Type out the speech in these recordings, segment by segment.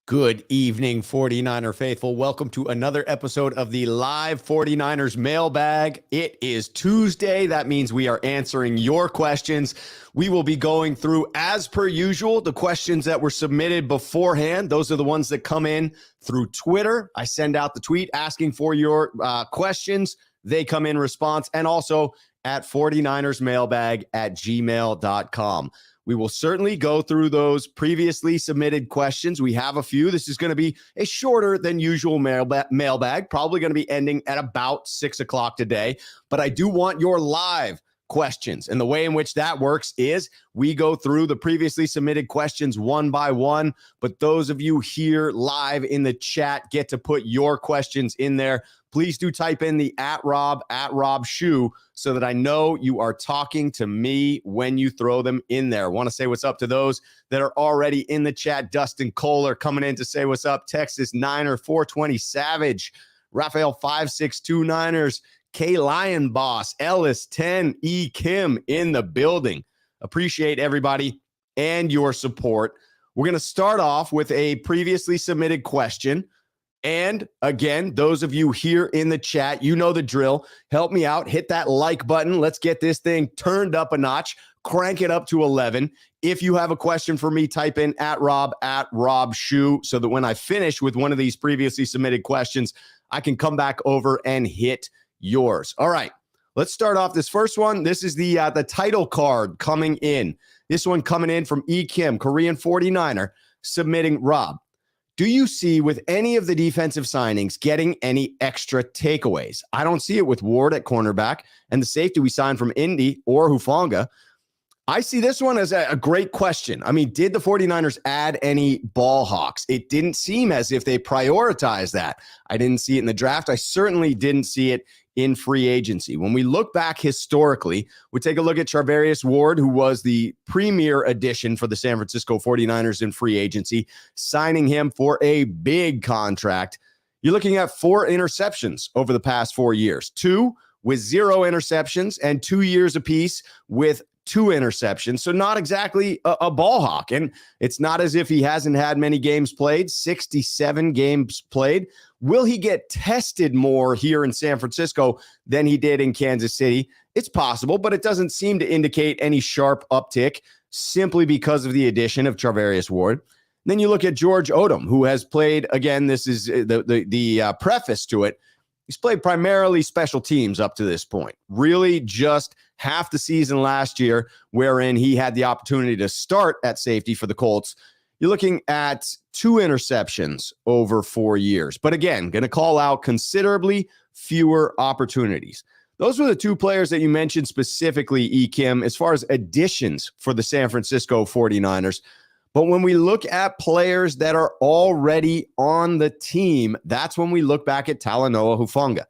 Good evening, 49er faithful. Welcome to another episode of the live 49ers mailbag. It is Tuesday. That means we are answering your questions. We will be going through, as per usual, the questions that were submitted beforehand. Those are the ones that come in through Twitter. I send out the tweet asking for your questions. They come in response, and also at 49ersmailbag@gmail.com. We will certainly go through those previously submitted questions. We have a few. This is going to be a shorter than usual mailbag, probably going to be ending at about 6 o'clock today. But I do want your live questions. And the way in which that works is we go through the previously submitted questions one by one. But those of you here live in the chat get to put your questions in there. Please do type in the @RobShoe so that I know you are talking to me when you throw them in there. Want to say what's up to those that are already in the chat. Dustin Kohler coming in to say what's up. Texas Niner 420 Savage. Raphael 562 Niners. K Lion Boss. Ellis 10. E Kim in the building. Appreciate everybody and your support. We're going to start off with a previously submitted question. And again, those of you here in the chat, you know the drill. Help me out. Hit that like button. Let's get this thing turned up a notch. Crank it up to 11. If you have a question for me, type in @RobShoe so that when I finish with one of these previously submitted questions, I can come back over and hit yours. All right, let's start off this first one. This is the title card coming in. This one coming in from E. Kim, Korean 49er, submitting Rob. Do you see with any of the defensive signings getting any extra takeaways? I don't see it with Ward at cornerback and the safety we signed from Indy or Hufanga. I see this one as a great question. I mean, did the 49ers add any ball hawks? It didn't seem as if they prioritized that. I didn't see it in the draft. I certainly didn't see it in free agency. When we look back historically, we take a look at Charvarius Ward, who was the premier addition for the San Francisco 49ers in free agency, signing him for a big contract. You're looking at 4 interceptions over the past 4 years, 2 with 0 interceptions and 2 years apiece with 2 interceptions. So not exactly a ball hawk. And it's not as if he hasn't had many games played, 67 games played. Will he get tested more here in San Francisco than he did in Kansas City? It's possible, but it doesn't seem to indicate any sharp uptick simply because of the addition of Charvarius Ward. Then you look at George Odom, who has played, again, this is the preface to it. He's played primarily special teams up to this point. Really just half the season last year, wherein he had the opportunity to start at safety for the Colts. You're looking at 2 interceptions over 4 years. But again, going to call out considerably fewer opportunities. Those were the 2 players that you mentioned specifically, E. Kim, as far as additions for the San Francisco 49ers. But when we look at players that are already on the team, that's when we look back at Talanoa Hufanga.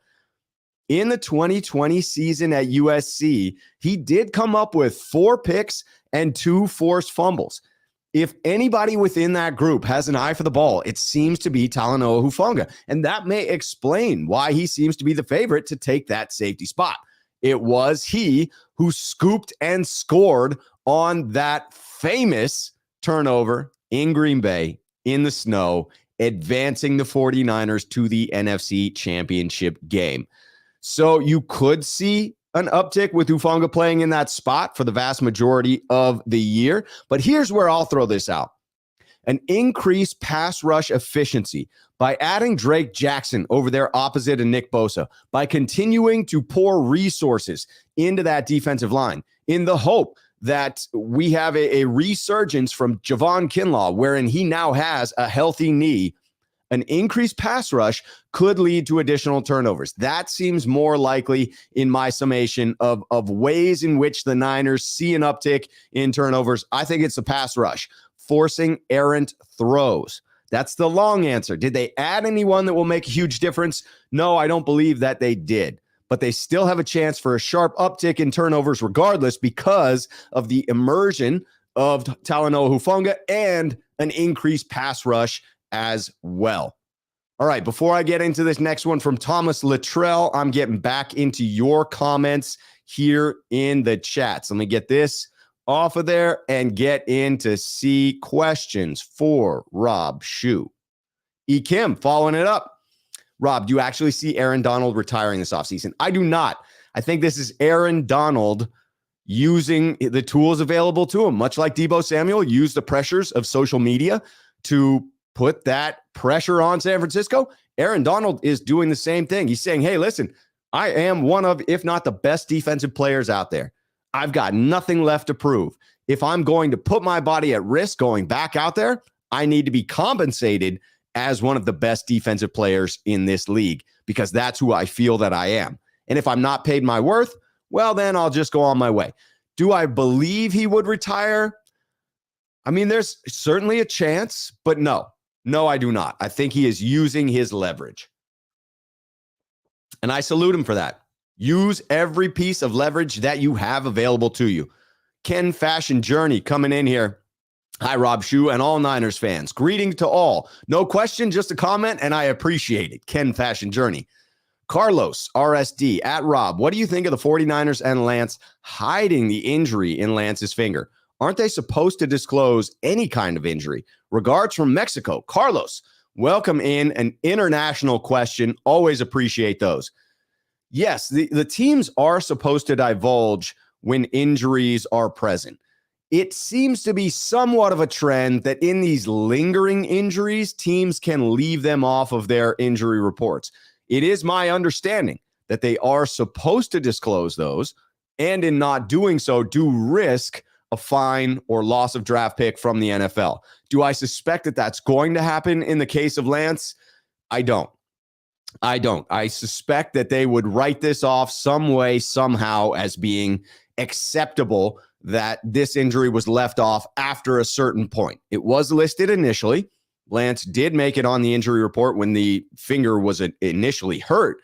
In the 2020 season at USC, he did come up with 4 picks and 2 forced fumbles. If anybody within that group has an eye for the ball, it seems to be Talanoa Hufanga. And that may explain why he seems to be the favorite to take that safety spot. It was he who scooped and scored on that famous turnover in Green Bay in the snow, advancing the 49ers to the NFC Championship game. So you could see an uptick with Hufanga playing in that spot for the vast majority of the year. But here's where I'll throw this out. An increased pass rush efficiency by adding Drake Jackson over there opposite of Nick Bosa, by continuing to pour resources into that defensive line in the hope that we have a resurgence from Javon Kinlaw, wherein he now has a healthy knee. An increased pass rush could lead to additional turnovers. That seems more likely in my summation of ways in which the Niners see an uptick in turnovers. I think it's the pass rush, forcing errant throws. That's the long answer. Did they add anyone that will make a huge difference? No, I don't believe that they did. But they still have a chance for a sharp uptick in turnovers regardless because of the immersion of Talanoa Hufanga and an increased pass rush as well. All right, before I get into this next one from Thomas Luttrell, I'm getting back into your comments here in the chats. Let me get this off of there and get into C questions for Rob Shoe. E. Kim following it up. Rob, do you actually see Aaron Donald retiring this offseason? I do not. I think this is Aaron Donald using the tools available to him, much like Deebo Samuel used the pressures of social media to put that pressure on San Francisco. Aaron Donald is doing the same thing. He's saying, hey, listen, I am one of, if not the best defensive players out there. I've got nothing left to prove. If I'm going to put my body at risk going back out there, I need to be compensated as one of the best defensive players in this league because that's who I feel that I am. And if I'm not paid my worth, well, then I'll just go on my way. Do I believe he would retire? I mean, there's certainly a chance, but no, I do not. I think he is using his leverage. And I salute him for that. Use every piece of leverage that you have available to you. Ken Fashion Journey coming in here. Hi, Rob Shue and all Niners fans. Greeting to all. No question, just a comment, and I appreciate it. Ken Fashion Journey. Carlos, RSD, at Rob, what do you think of the 49ers and Lance hiding the injury in Lance's finger? Aren't they supposed to disclose any kind of injury? Regards from Mexico. Carlos, welcome in an international question. Always appreciate those. Yes, the teams are supposed to divulge when injuries are present. It seems to be somewhat of a trend that in these lingering injuries, teams can leave them off of their injury reports. It is my understanding that they are supposed to disclose those, and in not doing so, do risk a fine or loss of draft pick from the NFL. Do I suspect that that's going to happen in the case of Lance? I don't. I suspect that they would write this off some way, somehow, as being acceptable that this injury was left off after a certain point. It was listed initially. Lance did make it on the injury report when the finger was initially hurt,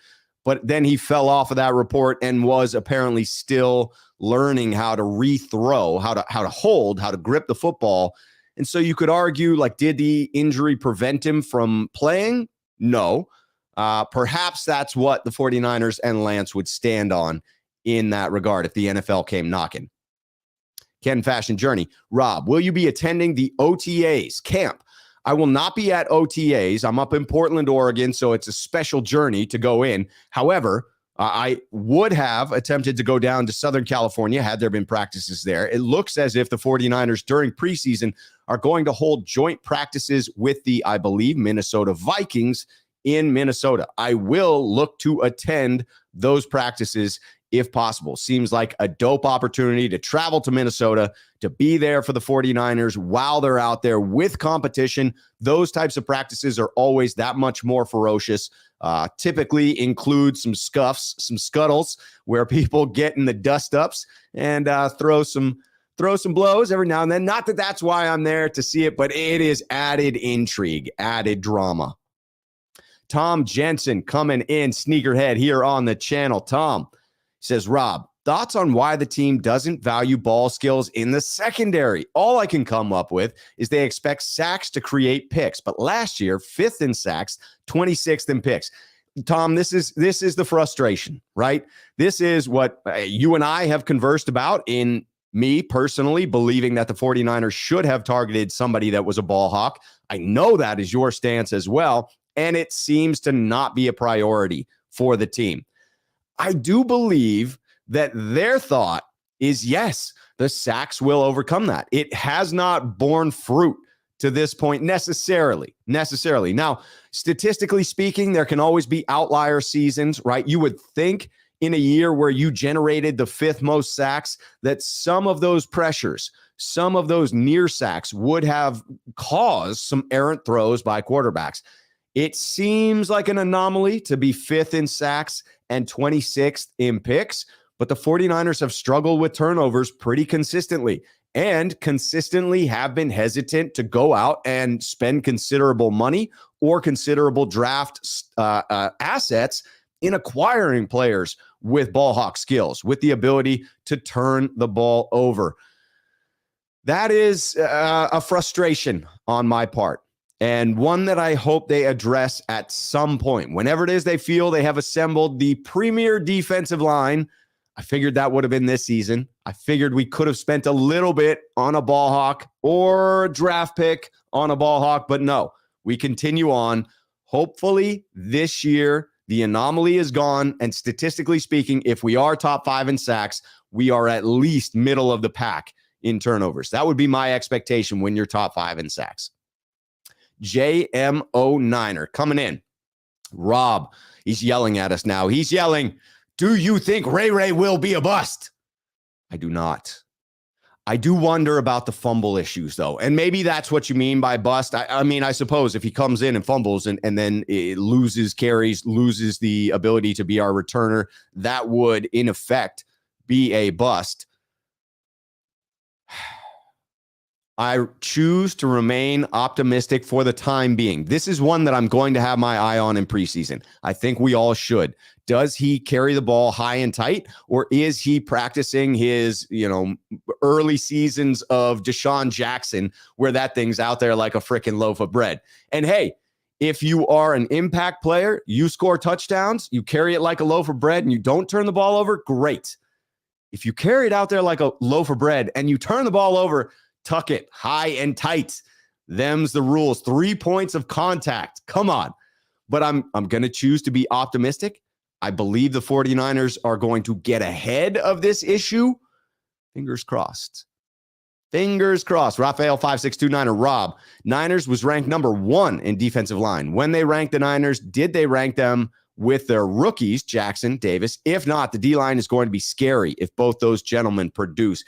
but then he fell off of that report and was apparently still learning how to rethrow, how to hold, how to grip the football. And so you could argue, like, did the injury prevent him from playing? No. Perhaps that's what the 49ers and Lance would stand on in that regard if the NFL came knocking. Ken Fashion Journey. Rob, will you be attending the OTAs camp? I will not be at OTAs. I'm up in Portland, Oregon, so it's a special journey to go in. However, I would have attempted to go down to Southern California had there been practices there. It looks as if the 49ers during preseason are going to hold joint practices with the, I believe, Minnesota Vikings in Minnesota. I will look to attend those practices if possible. Seems like a dope opportunity to travel to Minnesota, to be there for the 49ers while they're out there with competition. Those types of practices are always that much more ferocious. Typically include some scuffs, some scuttles where people get in the dust ups and throw some blows every now and then. Not that that's why I'm there to see it, but it is added intrigue, added drama. Tom Jensen coming in, sneakerhead here on the channel. Tom says, Rob, thoughts on why the team doesn't value ball skills in the secondary? All I can come up with is they expect sacks to create picks, but last year, 5th in sacks, 26th in picks. Tom, this is the frustration, right? This is what you and I have conversed about, in me personally believing that the 49ers should have targeted somebody that was a ball hawk. I know that is your stance as well, and it seems to not be a priority for the team. I do believe that their thought is, yes, the sacks will overcome that. It has not borne fruit to this point necessarily. Now, statistically speaking, there can always be outlier seasons, right? You would think in a year where you generated the 5th most sacks that some of those pressures, some of those near sacks would have caused some errant throws by quarterbacks. It seems like an anomaly to be 5th in sacks and 26th in picks, but the 49ers have struggled with turnovers pretty consistently and consistently have been hesitant to go out and spend considerable money or considerable draft assets in acquiring players with ball hawk skills, with the ability to turn the ball over. That is a frustration on my part, and one that I hope they address at some point. Whenever it is they feel they have assembled the premier defensive line, I figured that would have been this season. I figured we could have spent a little bit on a ball hawk or a draft pick on a ball hawk, but no. We continue on. Hopefully this year, the anomaly is gone. And statistically speaking, if we are top 5 in sacks, we are at least middle of the pack in turnovers. That would be my expectation when you're top 5 in sacks. JMO Niner coming in. Rob, he's yelling at us now. He's yelling, do you think Ray will be a bust? I do not. I do wonder about the fumble issues, though. And maybe that's what you mean by bust. I mean, I suppose if he comes in and fumbles and then it loses carries, loses the ability to be our returner, that would, in effect, be a bust. I choose to remain optimistic for the time being. This is one that I'm going to have my eye on in preseason. I think we all should. Does he carry the ball high and tight, or is he practicing his, early seasons of Deshaun Jackson, where that thing's out there like a freaking loaf of bread? And hey, if you are an impact player, you score touchdowns, you carry it like a loaf of bread, and you don't turn the ball over, great. If you carry it out there like a loaf of bread and you turn the ball over, tuck it high and tight. Them's the rules. 3 points of contact. Come on. But I'm going to choose to be optimistic. I believe the 49ers are going to get ahead of this issue. Fingers crossed. Fingers crossed. Raphael 5629 Rob. Niners was ranked number 1 in defensive line. When they ranked the Niners, did they rank them with their rookies, Jackson, Davis? If not, the D-line is going to be scary if both those gentlemen produce.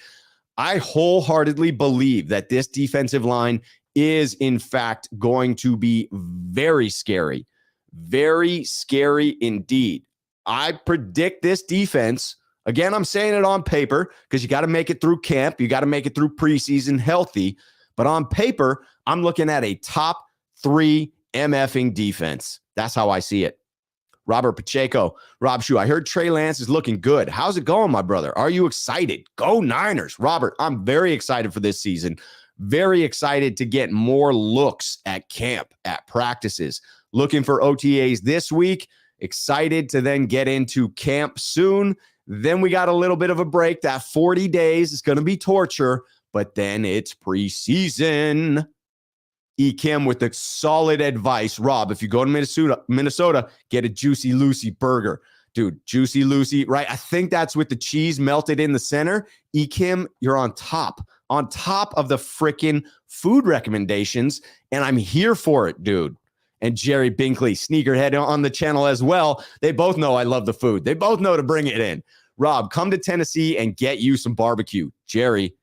I wholeheartedly believe that this defensive line is, in fact, going to be very scary. Very scary indeed. I predict this defense. Again, I'm saying it on paper because you got to make it through camp. You got to make it through preseason healthy. But on paper, I'm looking at a top 3 MFing defense. That's how I see it. Robert Pacheco, Rob Shue, I heard Trey Lance is looking good. How's it going, my brother? Are you excited? Go Niners. Robert, I'm very excited for this season. Very excited to get more looks at camp, at practices. Looking for OTAs this week. Excited to then get into camp soon. Then we got a little bit of a break. That 40 days is going to be torture, but then it's preseason. E. Kim with the solid advice. Rob, if you go to Minnesota, get a Juicy Lucy burger. Dude, Juicy Lucy, right? I think that's with the cheese melted in the center. E. Kim, you're on top of the freaking food recommendations, and I'm here for it, dude. And Jerry Binkley, sneakerhead on the channel as well. They both know I love the food. They both know to bring it in. Rob, come to Tennessee and get you some barbecue. Jerry,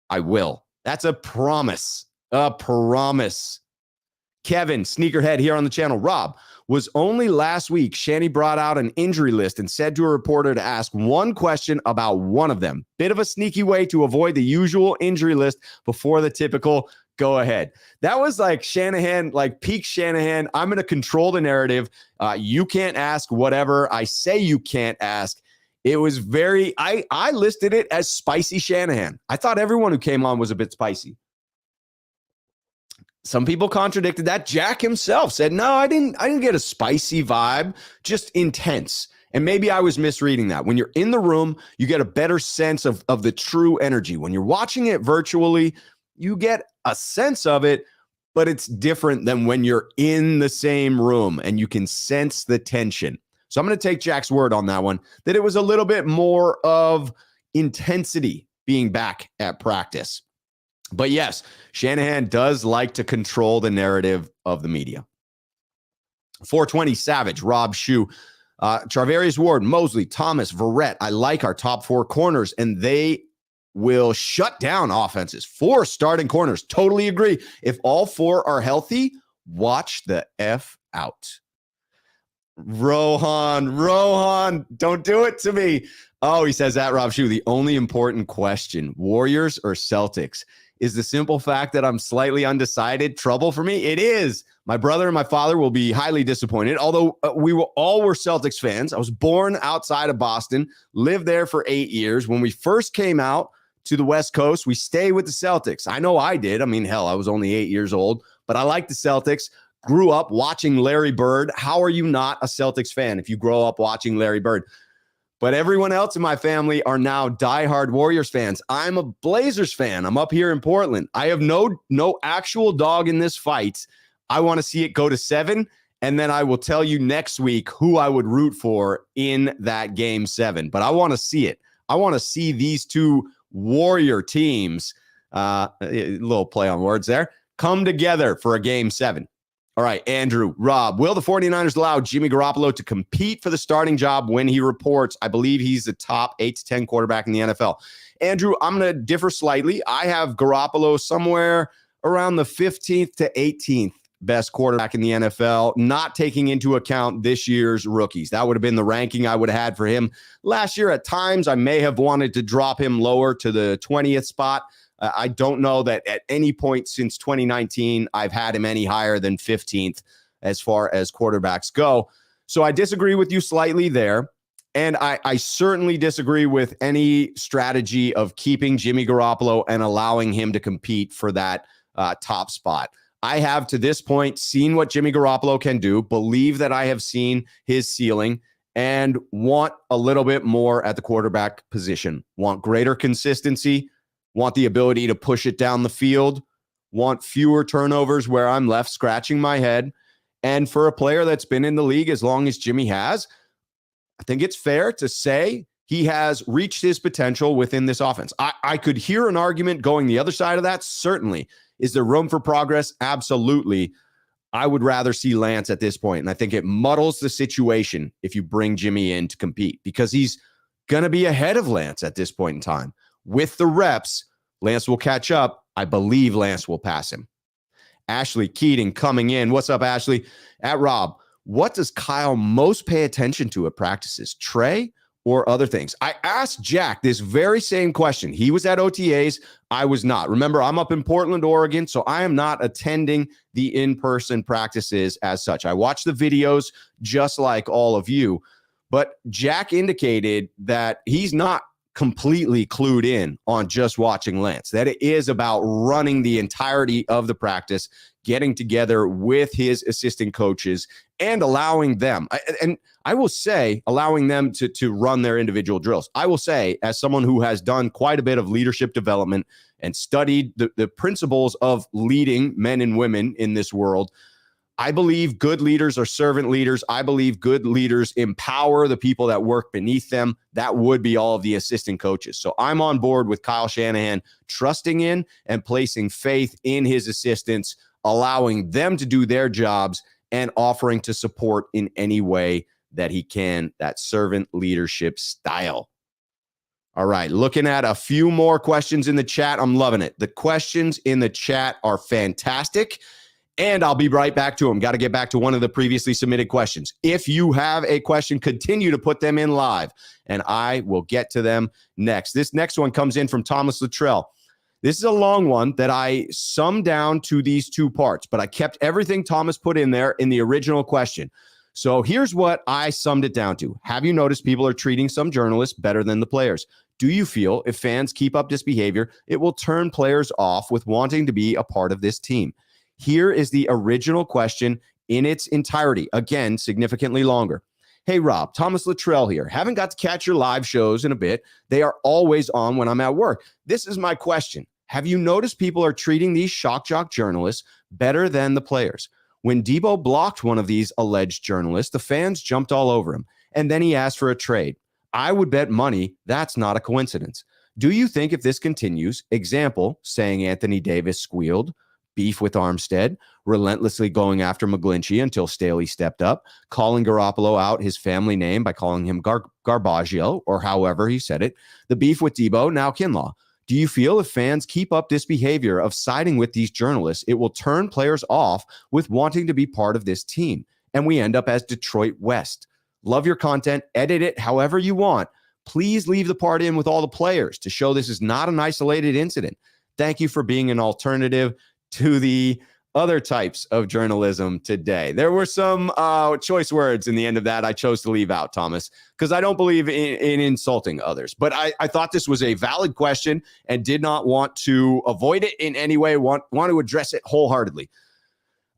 I will. That's a promise. A promise. Kevin, sneakerhead here on the channel. Rob, was only last week Shanny brought out an injury list and said to a reporter to ask one question about one of them. Bit of a sneaky way to avoid the usual injury list before the typical go ahead. That was like Shanahan, like peak Shanahan. I'm going to control the narrative. You can't ask whatever I say you can't ask. It was very, I listed it as spicy Shanahan. I thought everyone who came on was a bit spicy. Some people contradicted that. Jack himself said, no, I didn't get a spicy vibe, just intense. And maybe I was misreading that. When you're in the room, you get a better sense of the true energy. When you're watching it virtually, you get a sense of it, but it's different than when you're in the same room and you can sense the tension. So I'm going to take Jack's word on that one, that it was a little bit more of intensity being back at practice. But yes, Shanahan does like to control the narrative of the media. 420 Savage, Rob Shue, Charvarius Ward, Mosley, Thomas, Verrett. I like our top 4 corners, and they will shut down offenses. 4 starting corners. Totally agree. If all 4 are healthy, watch the F out. Rohan, don't do it to me. Oh, he says that, Rob Shue. The only important question, Warriors or Celtics? Is the simple fact that I'm slightly undecided trouble for me? It is. My brother and my father will be highly disappointed, although we all were Celtics fans. I was born outside of Boston, lived there for 8 years. When we first came out to the West Coast, we stayed with the Celtics. I know I did. I mean, hell, I was only 8 years old, but I like the Celtics. Grew up watching Larry Bird. How are you not a Celtics fan if you grow up watching Larry Bird? But everyone else in my family are now diehard Warriors fans. I'm a Blazers fan. I'm up here in Portland. I have no actual dog in this fight. I want to see it go to 7, and then I will tell you next week who I would root for in that game 7. But I want to see it. I want to see these two Warrior teams, a little play on words there, come together for a game 7. All right, Andrew, Rob, will the 49ers allow Jimmy Garoppolo to compete for the starting job when he reports? I believe he's the top 8 to 10 quarterback in the NFL. Andrew, I'm going to differ slightly. I have Garoppolo somewhere around the 15th to 18th best quarterback in the NFL, not taking into account this year's rookies. That would have been the ranking I would have had for him last year. At times, I may have wanted to drop him lower to the 20th spot. I don't know that at any point since 2019, I've had him any higher than 15th as far as quarterbacks go. So I disagree with you slightly there. And I certainly disagree with any strategy of keeping Jimmy Garoppolo and allowing him to compete for that top spot. I have to this point seen what Jimmy Garoppolo can do, believe that I have seen his ceiling, and want a little bit more at the quarterback position. Want greater consistency, want the ability to push it down the field, want fewer turnovers where I'm left scratching my head. And for a player that's been in the league as long as Jimmy has, I think it's fair to say he has reached his potential within this offense. I could hear an argument going the other side of that, certainly. Is there room for progress? Absolutely. I would rather see Lance at this point, and I think it muddles the situation if you bring Jimmy in to compete, because he's going to be ahead of Lance at this point in time. With the reps, Lance will catch up. I believe Lance will pass him. Ashley Keating coming in. What's up, Ashley? At Rob, what does Kyle most pay attention to at practices? Trey or other things? I asked Jack this very same question. He was at OTAs. I was not. Remember, I'm up in Portland, Oregon, so I am not attending the in-person practices as such. I watch the videos just like all of you, but Jack indicated that he's not completely clued in on just watching Lance, that it is about running the entirety of the practice, getting together with his assistant coaches and allowing them, and I will say, allowing them to run their individual drills. I will say, as someone who has done quite a bit of leadership development and studied the principles of leading men and women in this world, I believe good leaders are servant leaders. I believe good leaders empower the people that work beneath them. That would be all of the assistant coaches. So I'm on board with Kyle Shanahan, trusting in and placing faith in his assistants, allowing them to do their jobs and offering to support in any way that he can, that servant leadership style. All right, looking at a few more questions in the chat. I'm loving it. The questions in the chat are fantastic. And I'll be right back to them. Got to get back to one of the previously submitted questions. If you have a question, continue to put them in live, and I will get to them next. This next one comes in from Thomas Luttrell. This is a long one that I summed down to these 2 parts, but I kept everything Thomas put in there in the original question. So here's what I summed it down to. Have you noticed people are treating some journalists better than the players? Do you feel if fans keep up this behavior, it will turn players off with wanting to be a part of this team? Here is the original question in its entirety. Again, significantly longer. Hey, Rob, Thomas Luttrell here. Haven't got to catch your live shows in a bit. They are always on when I'm at work. This is my question. Have you noticed people are treating these shock jock journalists better than the players? When Debo blocked one of these alleged journalists, the fans jumped all over him, and then he asked for a trade. I would bet money that's not a coincidence. Do you think if this continues, example, saying Anthony Davis squealed, beef with Armstead, relentlessly going after McGlinchey until Staley stepped up, calling Garoppolo out his family name by calling him Garbaggio, or however he said it, the beef with Debo, now Kinlaw. Do you feel if fans keep up this behavior of siding with these journalists, it will turn players off with wanting to be part of this team, and we end up as Detroit West? Love your content. Edit it however you want. Please leave the part in with all the players to show this is not an isolated incident. Thank you for being an alternative to the other types of journalism today. There were some choice words in the end of that I chose to leave out, Thomas, because I don't believe in insulting others. But I thought this was a valid question and did not want to avoid it in any way, want to address it wholeheartedly.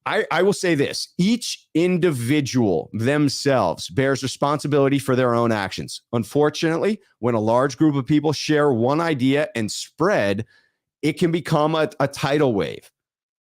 I will say this. Each individual themselves bears responsibility for their own actions. Unfortunately, when a large group of people share one idea and spread, it can become a tidal wave.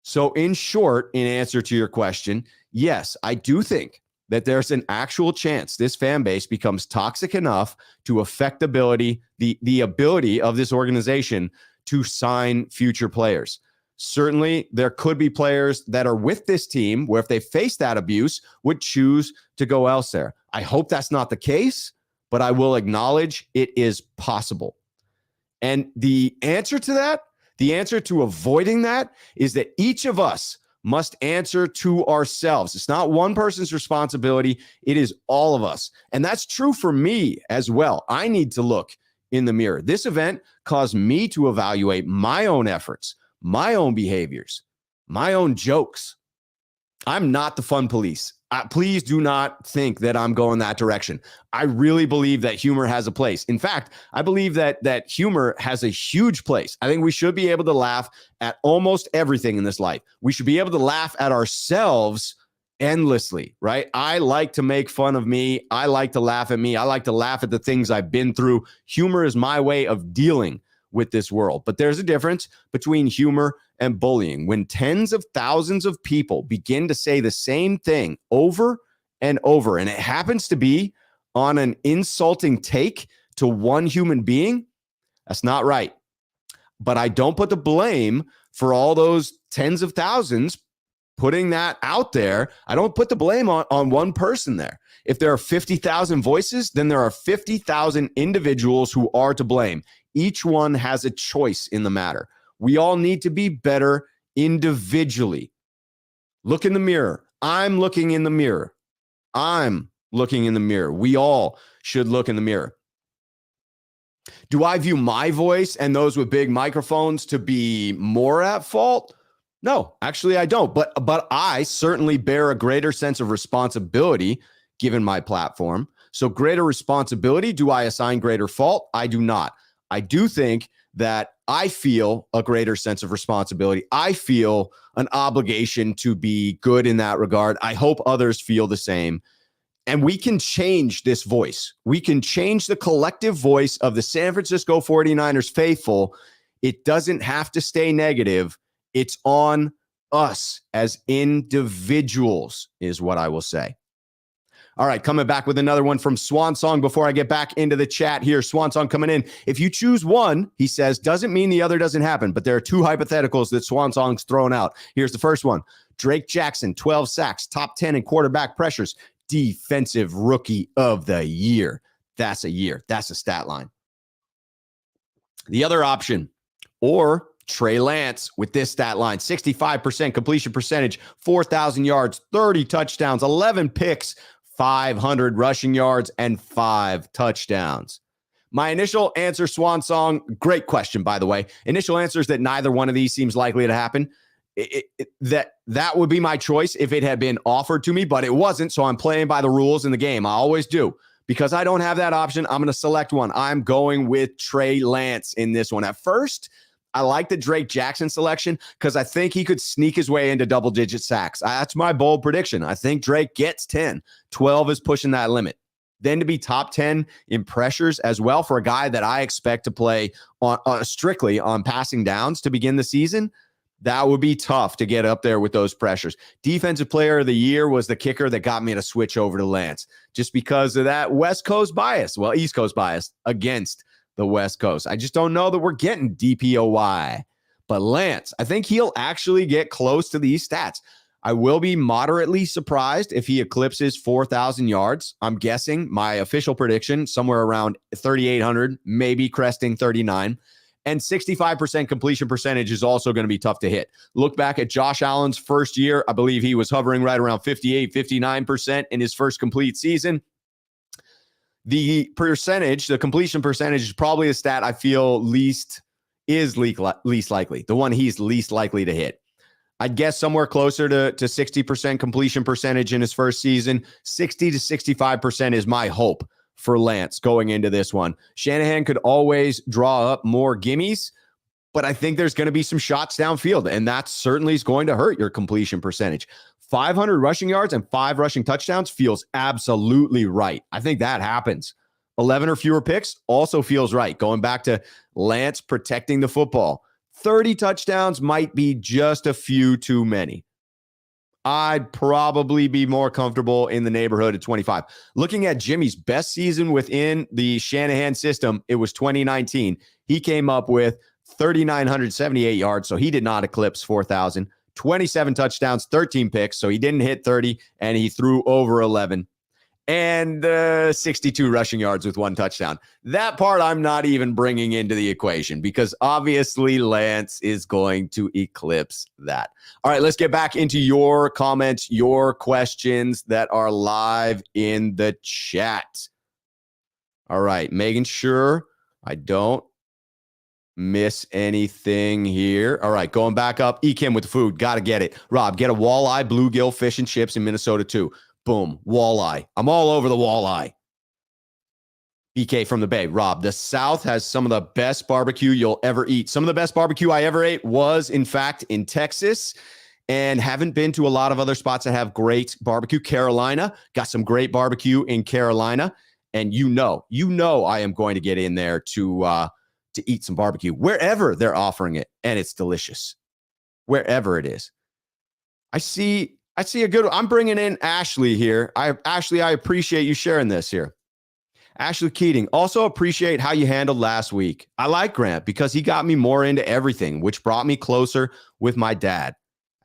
So in short, in answer to your question, yes, I do think that there's an actual chance this fan base becomes toxic enough to affect the ability of this organization to sign future players. Certainly, there could be players that are with this team where if they face that abuse, would choose to go elsewhere. I hope that's not the case, but I will acknowledge it is possible. And the answer to that, the answer to avoiding that, is that each of us must answer to ourselves. It's not one person's responsibility. It is all of us. And that's true for me as well. I need to look in the mirror. This event caused me to evaluate my own efforts, my own behaviors, my own jokes. I'm not the fun police. Please do not think that I'm going that direction. I really believe that humor has a place. In fact, I believe that humor has a huge place. I think we should be able to laugh at almost everything in this life. We should be able to laugh at ourselves endlessly, right? I like to make fun of me. I like to laugh at me. I like to laugh at the things I've been through. Humor is my way of dealing with this world. But there's a difference between humor and bullying. When tens of thousands of people begin to say the same thing over and over, and it happens to be on an insulting take to one human being, that's not right. But I don't put the blame for all those tens of thousands putting that out there. I don't put the blame on one person there. If there are 50,000 voices, then there are 50,000 individuals who are to blame. Each one has a choice in the matter. We all need to be better individually. Look in the mirror. I'm looking in the mirror. I'm looking in the mirror. We all should look in the mirror. Do I view my voice and those with big microphones to be more at fault? No, actually I don't. But I certainly bear a greater sense of responsibility given my platform. So greater responsibility. Do I assign greater fault? I do not. I do think that I feel a greater sense of responsibility. I feel an obligation to be good in that regard. I hope others feel the same. And we can change this voice. We can change the collective voice of the San Francisco 49ers faithful. It doesn't have to stay negative. It's on us as individuals, is what I will say. All right, coming back with another one from Swan Song before I get back into the chat here. Swan Song coming in. If you choose one, he says, doesn't mean the other doesn't happen, but there are two hypotheticals that Swan Song's thrown out. Here's the first one. Drake Jackson, 12 sacks, top 10 in quarterback pressures, defensive rookie of the year. That's a year. That's a stat line. The other option, or Trey Lance with this stat line, 65% completion percentage, 4,000 yards, 30 touchdowns, 11 picks, 500 rushing yards, and 5 touchdowns. My initial answer, Swan Song, great question, by the way. Initial answer is that neither one of these seems likely to happen. That would be my choice if it had been offered to me, but it wasn't, so I'm playing by the rules in the game. I always do. Because I don't have that option, I'm going to select one. I'm going with Trey Lance in this one. At first, I like the Drake Jackson selection because I think he could sneak his way into double-digit sacks. That's my bold prediction. I think Drake gets 10. 12 is pushing that limit. Then to be top 10 in pressures as well for a guy that I expect to play strictly on passing downs to begin the season, that would be tough to get up there with those pressures. Defensive player of the year was the kicker that got me to switch over to Lance just because of that West Coast bias. Well, East Coast bias against the West Coast. I just don't know that we're getting DPOY. But Lance, I think he'll actually get close to these stats. I will be moderately surprised if he eclipses 4,000 yards. I'm guessing my official prediction, somewhere around 3,800, maybe cresting 39. And 65% completion percentage is also going to be tough to hit. Look back at Josh Allen's first year. I believe he was hovering right around 58, 59% in his first complete season. The percentage, the completion percentage is probably a stat I feel least likely, the one he's least likely to hit. I'd guess somewhere closer to 60% completion percentage in his first season. 60 to 65% is my hope for Lance going into this one. Shanahan could always draw up more gimmies, but I think there's going to be some shots downfield, and that certainly is going to hurt your completion percentage. 500 rushing yards and 5 rushing touchdowns feels absolutely right. I think that happens. 11 or fewer picks also feels right. Going back to Lance protecting the football. 30 touchdowns might be just a few too many. I'd probably be more comfortable in the neighborhood of 25. Looking at Jimmy's best season within the Shanahan system, it was 2019. He came up with 3,978 yards, so he did not eclipse 4,000. 27 touchdowns, 13 picks, so he didn't hit 30, and he threw over 11. And 62 rushing yards with 1 touchdown. That part I'm not even bringing into the equation because obviously Lance is going to eclipse that. All right, let's get back into your comments, your questions that are live in the chat. All right, making sure I don't miss anything here. All right, going back up. Ekim with the food. Got to get it. Rob, get a walleye, bluegill, fish and chips in Minnesota too. Boom, walleye. I'm all over the walleye. BK from the Bay. Rob, the South has some of the best barbecue you'll ever eat. Some of the best barbecue I ever ate was, in fact, in Texas, and haven't been to a lot of other spots that have great barbecue. Carolina got some great barbecue in Carolina, and you know I am going to get in there to eat some barbecue wherever they're offering it, and it's delicious. Wherever it is. I see a good one. I'm bringing in Ashley here. Ashley, I appreciate you sharing this here. Ashley Keating, also appreciate how you handled last week. I like Grant because he got me more into everything, which brought me closer with my dad.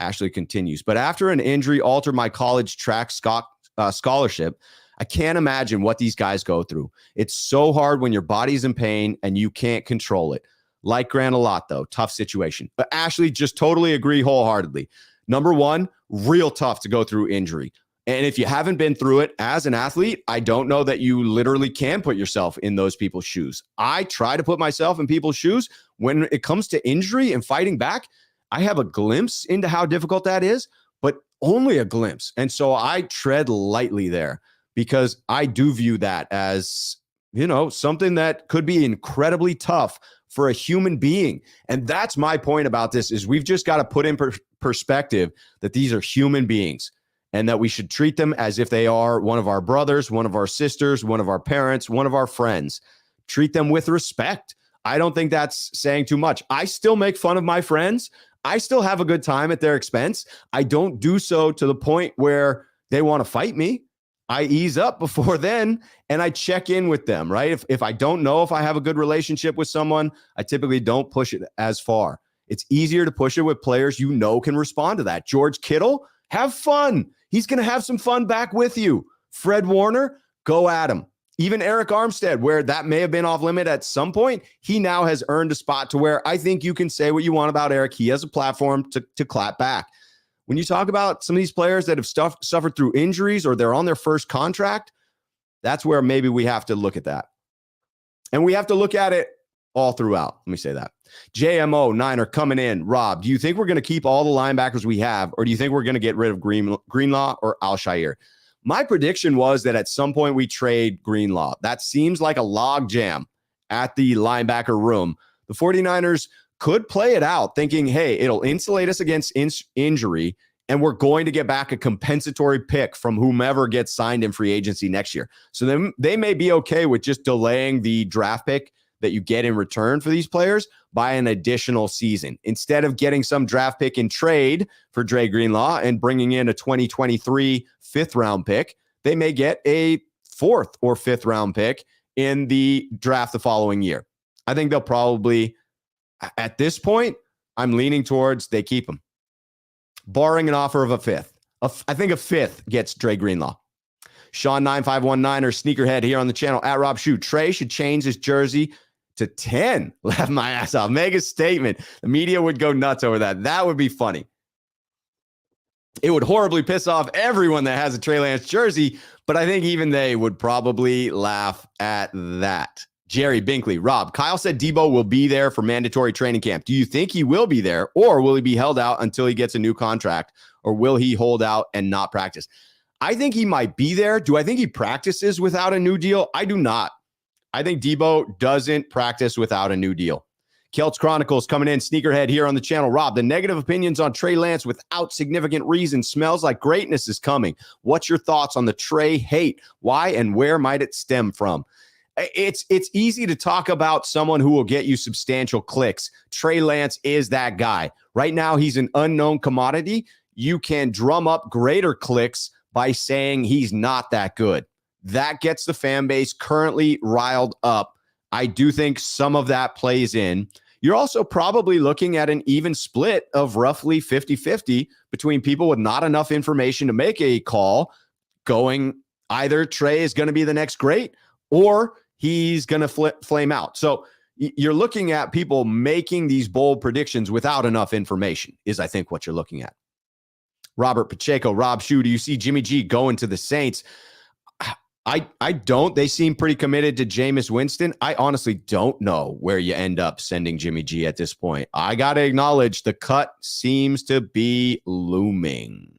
Ashley continues, but after an injury altered my college track scholarship, I can't imagine what these guys go through. It's so hard when your body's in pain and you can't control it. Like Grant a lot, though. Tough situation. But Ashley, just totally agree wholeheartedly. Number one, real tough to go through injury. And if you haven't been through it as an athlete, I don't know that you literally can put yourself in those people's shoes. I try to put myself in people's shoes. When it comes to injury and fighting back, I have a glimpse into how difficult that is, but only a glimpse. And so I tread lightly there because I do view that as, something that could be incredibly tough for a human being. And that's my point about this is we've just got to put in perspective that these are human beings and that we should treat them as if they are one of our brothers, one of our sisters, one of our parents, one of our friends. Treat them with respect. I don't think that's saying too much. I still make fun of my friends. I still have a good time at their expense. I don't do so to the point where they want to fight me. I ease up before then and I check in with them, right? If I don't know if I have a good relationship with someone, I typically don't push it as far. It's easier to push it with players can respond to that. George Kittle, have fun. He's going to have some fun back with you. Fred Warner, go at him. Even Eric Armstead, where that may have been off limit at some point, he now has earned a spot to where I think you can say what you want about Eric. He has a platform to clap back. When you talk about some of these players that have suffered through injuries or they're on their first contract, that's where maybe we have to look at that. And we have to look at it all throughout. Let me say that. JMO Niner coming in. Rob, do you think we're going to keep all the linebackers we have, or do you think we're going to get rid of Greenlaw or Alshire? My prediction was that at some point we trade Greenlaw. That seems like a log jam at the linebacker room. The 49ers could play it out thinking, hey, it'll insulate us against injury, and we're going to get back a compensatory pick from whomever gets signed in free agency next year. So then they may be okay with just delaying the draft pick that you get in return for these players by an additional season. Instead of getting some draft pick in trade for Dre Greenlaw and bringing in a 2023 fifth-round pick, they may get a fourth or fifth-round pick in the draft the following year. I think they'll probably, at this point, I'm leaning towards they keep him. Barring an offer of a fifth. I think a fifth gets Dre Greenlaw. Sean 9519 or Sneakerhead here on the channel at Rob Shoe. Trey should change his jersey to 10. Laugh my ass off. Mega statement. The media would go nuts over that. That would be funny. It would horribly piss off everyone that has a Trey Lance jersey, but I think even they would probably laugh at that. Jerry Binkley. Rob, Kyle said Debo will be there for mandatory training camp. Do you think he will be there, or will he be held out until he gets a new contract, or will he hold out and not practice? I think he might be there. Do I think he practices without a new deal? I do not. I think Debo doesn't practice without a new deal. Kelts Chronicles coming in, sneakerhead here on the channel. Rob, the negative opinions on Trey Lance without significant reason smells like greatness is coming. What's your thoughts on the Trey hate? Why and where might it stem from? It's easy to talk about someone who will get you substantial clicks. Trey Lance is that guy. Right now, he's an unknown commodity. You can drum up greater clicks by saying he's not that good. That gets the fan base currently riled up. I do think some of that plays in. You're also probably looking at an even split of roughly 50-50 between people with not enough information to make a call going either Trey is going to be the next great or he's going to flame out. So you're looking at people making these bold predictions without enough information is, I think, what you're looking at. Robert Pacheco, Rob Shue, do you see Jimmy G going to the Saints? I don't. They seem pretty committed to Jameis Winston. I honestly don't know where you end up sending Jimmy G at this point. I got to acknowledge the cut seems to be looming.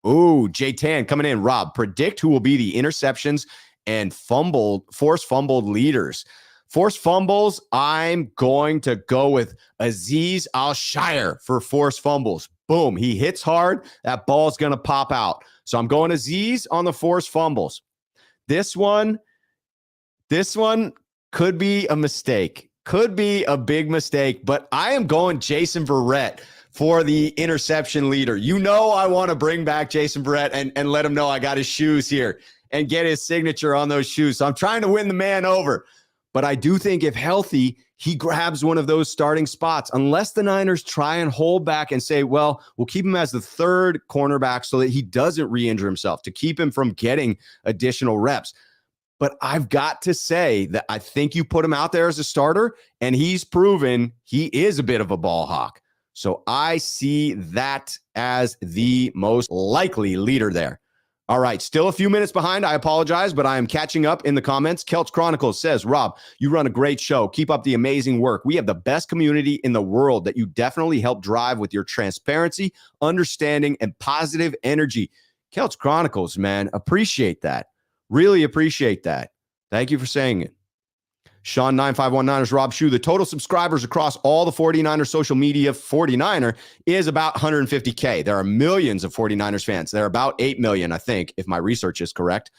Ooh, Jay Tan coming in. Rob, predict who will be the interceptions and forced fumbled leaders. Forced fumbles, I'm going to go with Azeez Al-Shire for forced fumbles. Boom, he hits hard. That ball's going to pop out. So I'm going Azeez on the forced fumbles. This one could be a mistake. Could be a big mistake, but I am going Jason Verrett for the interception leader. You know I want to bring back Jason Verrett and let him know I got his shoes here and get his signature on those shoes. So I'm trying to win the man over. But I do think if healthy, he grabs one of those starting spots, unless the Niners try and hold back and say, well, we'll keep him as the third cornerback so that he doesn't re-injure himself, to keep him from getting additional reps. But I've got to say that I think you put him out there as a starter, and he's proven he is a bit of a ball hawk. So I see that as the most likely leader there. All right, still a few minutes behind. I apologize, but I am catching up in the comments. Kelts Chronicles says, Rob, you run a great show. Keep up the amazing work. We have the best community in the world that you definitely help drive with your transparency, understanding, and positive energy. Kelts Chronicles, man, appreciate that. Really appreciate that. Thank you for saying it. Sean9519ers, Rob Shue, the total subscribers across all the 49ers social media 49er is about 150K. There are millions of 49ers fans. There are about 8 million, I think, if my research is correct.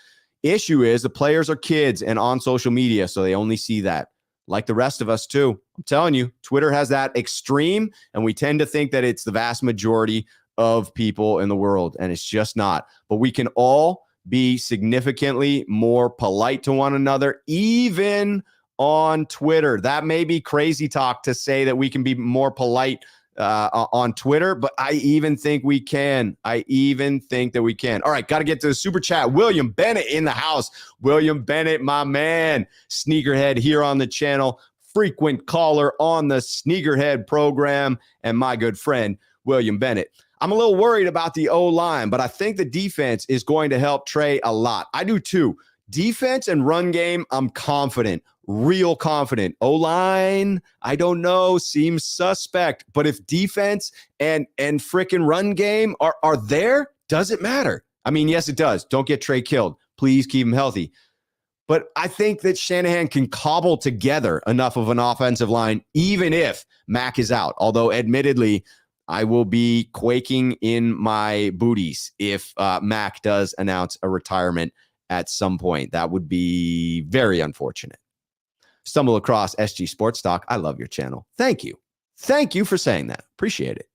Issue is the players are kids and on social media, so they only see that. Like the rest of us, too. I'm telling you, Twitter has that extreme, and we tend to think that it's the vast majority of people in the world, and it's just not. But we can all be significantly more polite to one another, even on Twitter. That may be crazy talk to say that we can be more polite on Twitter, but I even think we can. I even think that we can. All right, got to get to the super chat. William Bennett in the house. William Bennett, my man, sneakerhead here on the channel, frequent caller on the Sneakerhead program, and my good friend, William Bennett. I'm a little worried about the O-line, but I think the defense is going to help Trey a lot. I do too. Defense and run game, I'm confident. Real confident. O-line, I don't know, seems suspect. But if defense and freaking run game are there, does it matter? I mean, yes, it does. Don't get Trey killed. Please keep him healthy. But I think that Shanahan can cobble together enough of an offensive line, even if Mac is out. Although, admittedly, I will be quaking in my booties if Mac does announce a retirement at some point. That would be very unfortunate. Stumble across SG Sports Talk. I love your channel. Thank you. Thank you for saying that. Appreciate it.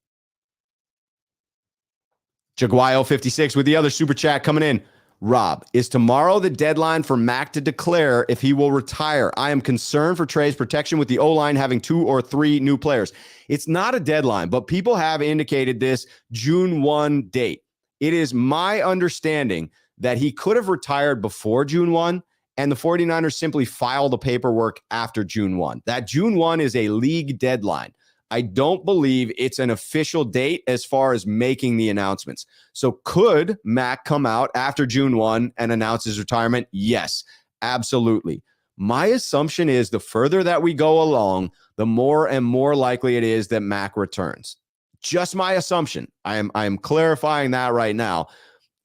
Jaguayo56 with the other super chat coming in. Rob, is tomorrow the deadline for Mac to declare if he will retire? I am concerned for Trey's protection with the O-line having 2 or 3 new players. It's not a deadline, but people have indicated this June 1 date. It is my understanding that he could have retired before June 1, and the 49ers simply file the paperwork after June 1. That June 1 is a league deadline. I don't believe it's an official date as far as making the announcements. So could Mac come out after June 1 and announce his retirement? Yes, absolutely. My assumption is the further that we go along, the more and more likely it is that Mac returns. Just my assumption. I am clarifying that right now.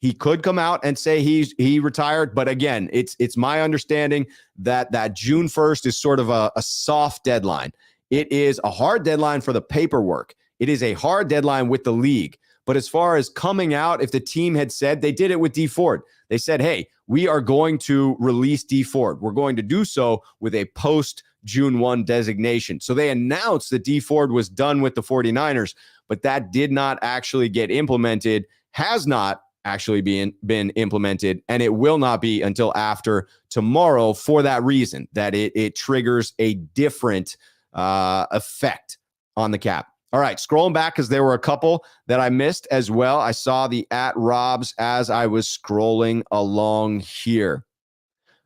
He could come out and say he retired, but again, it's my understanding that June 1st is sort of a soft deadline. It is a hard deadline for the paperwork. It is a hard deadline with the league. But as far as coming out, if the team had said, they did it with D Ford. They said, hey, we are going to release D Ford. We're going to do so with a post June 1 designation. So they announced that D Ford was done with the 49ers, but that did not actually get implemented, has not actually been implemented, and it will not be until after tomorrow for that reason, that it triggers a different effect on the cap. All right, scrolling back because there were a couple that I missed as well. I saw the @Robs as I was scrolling along here.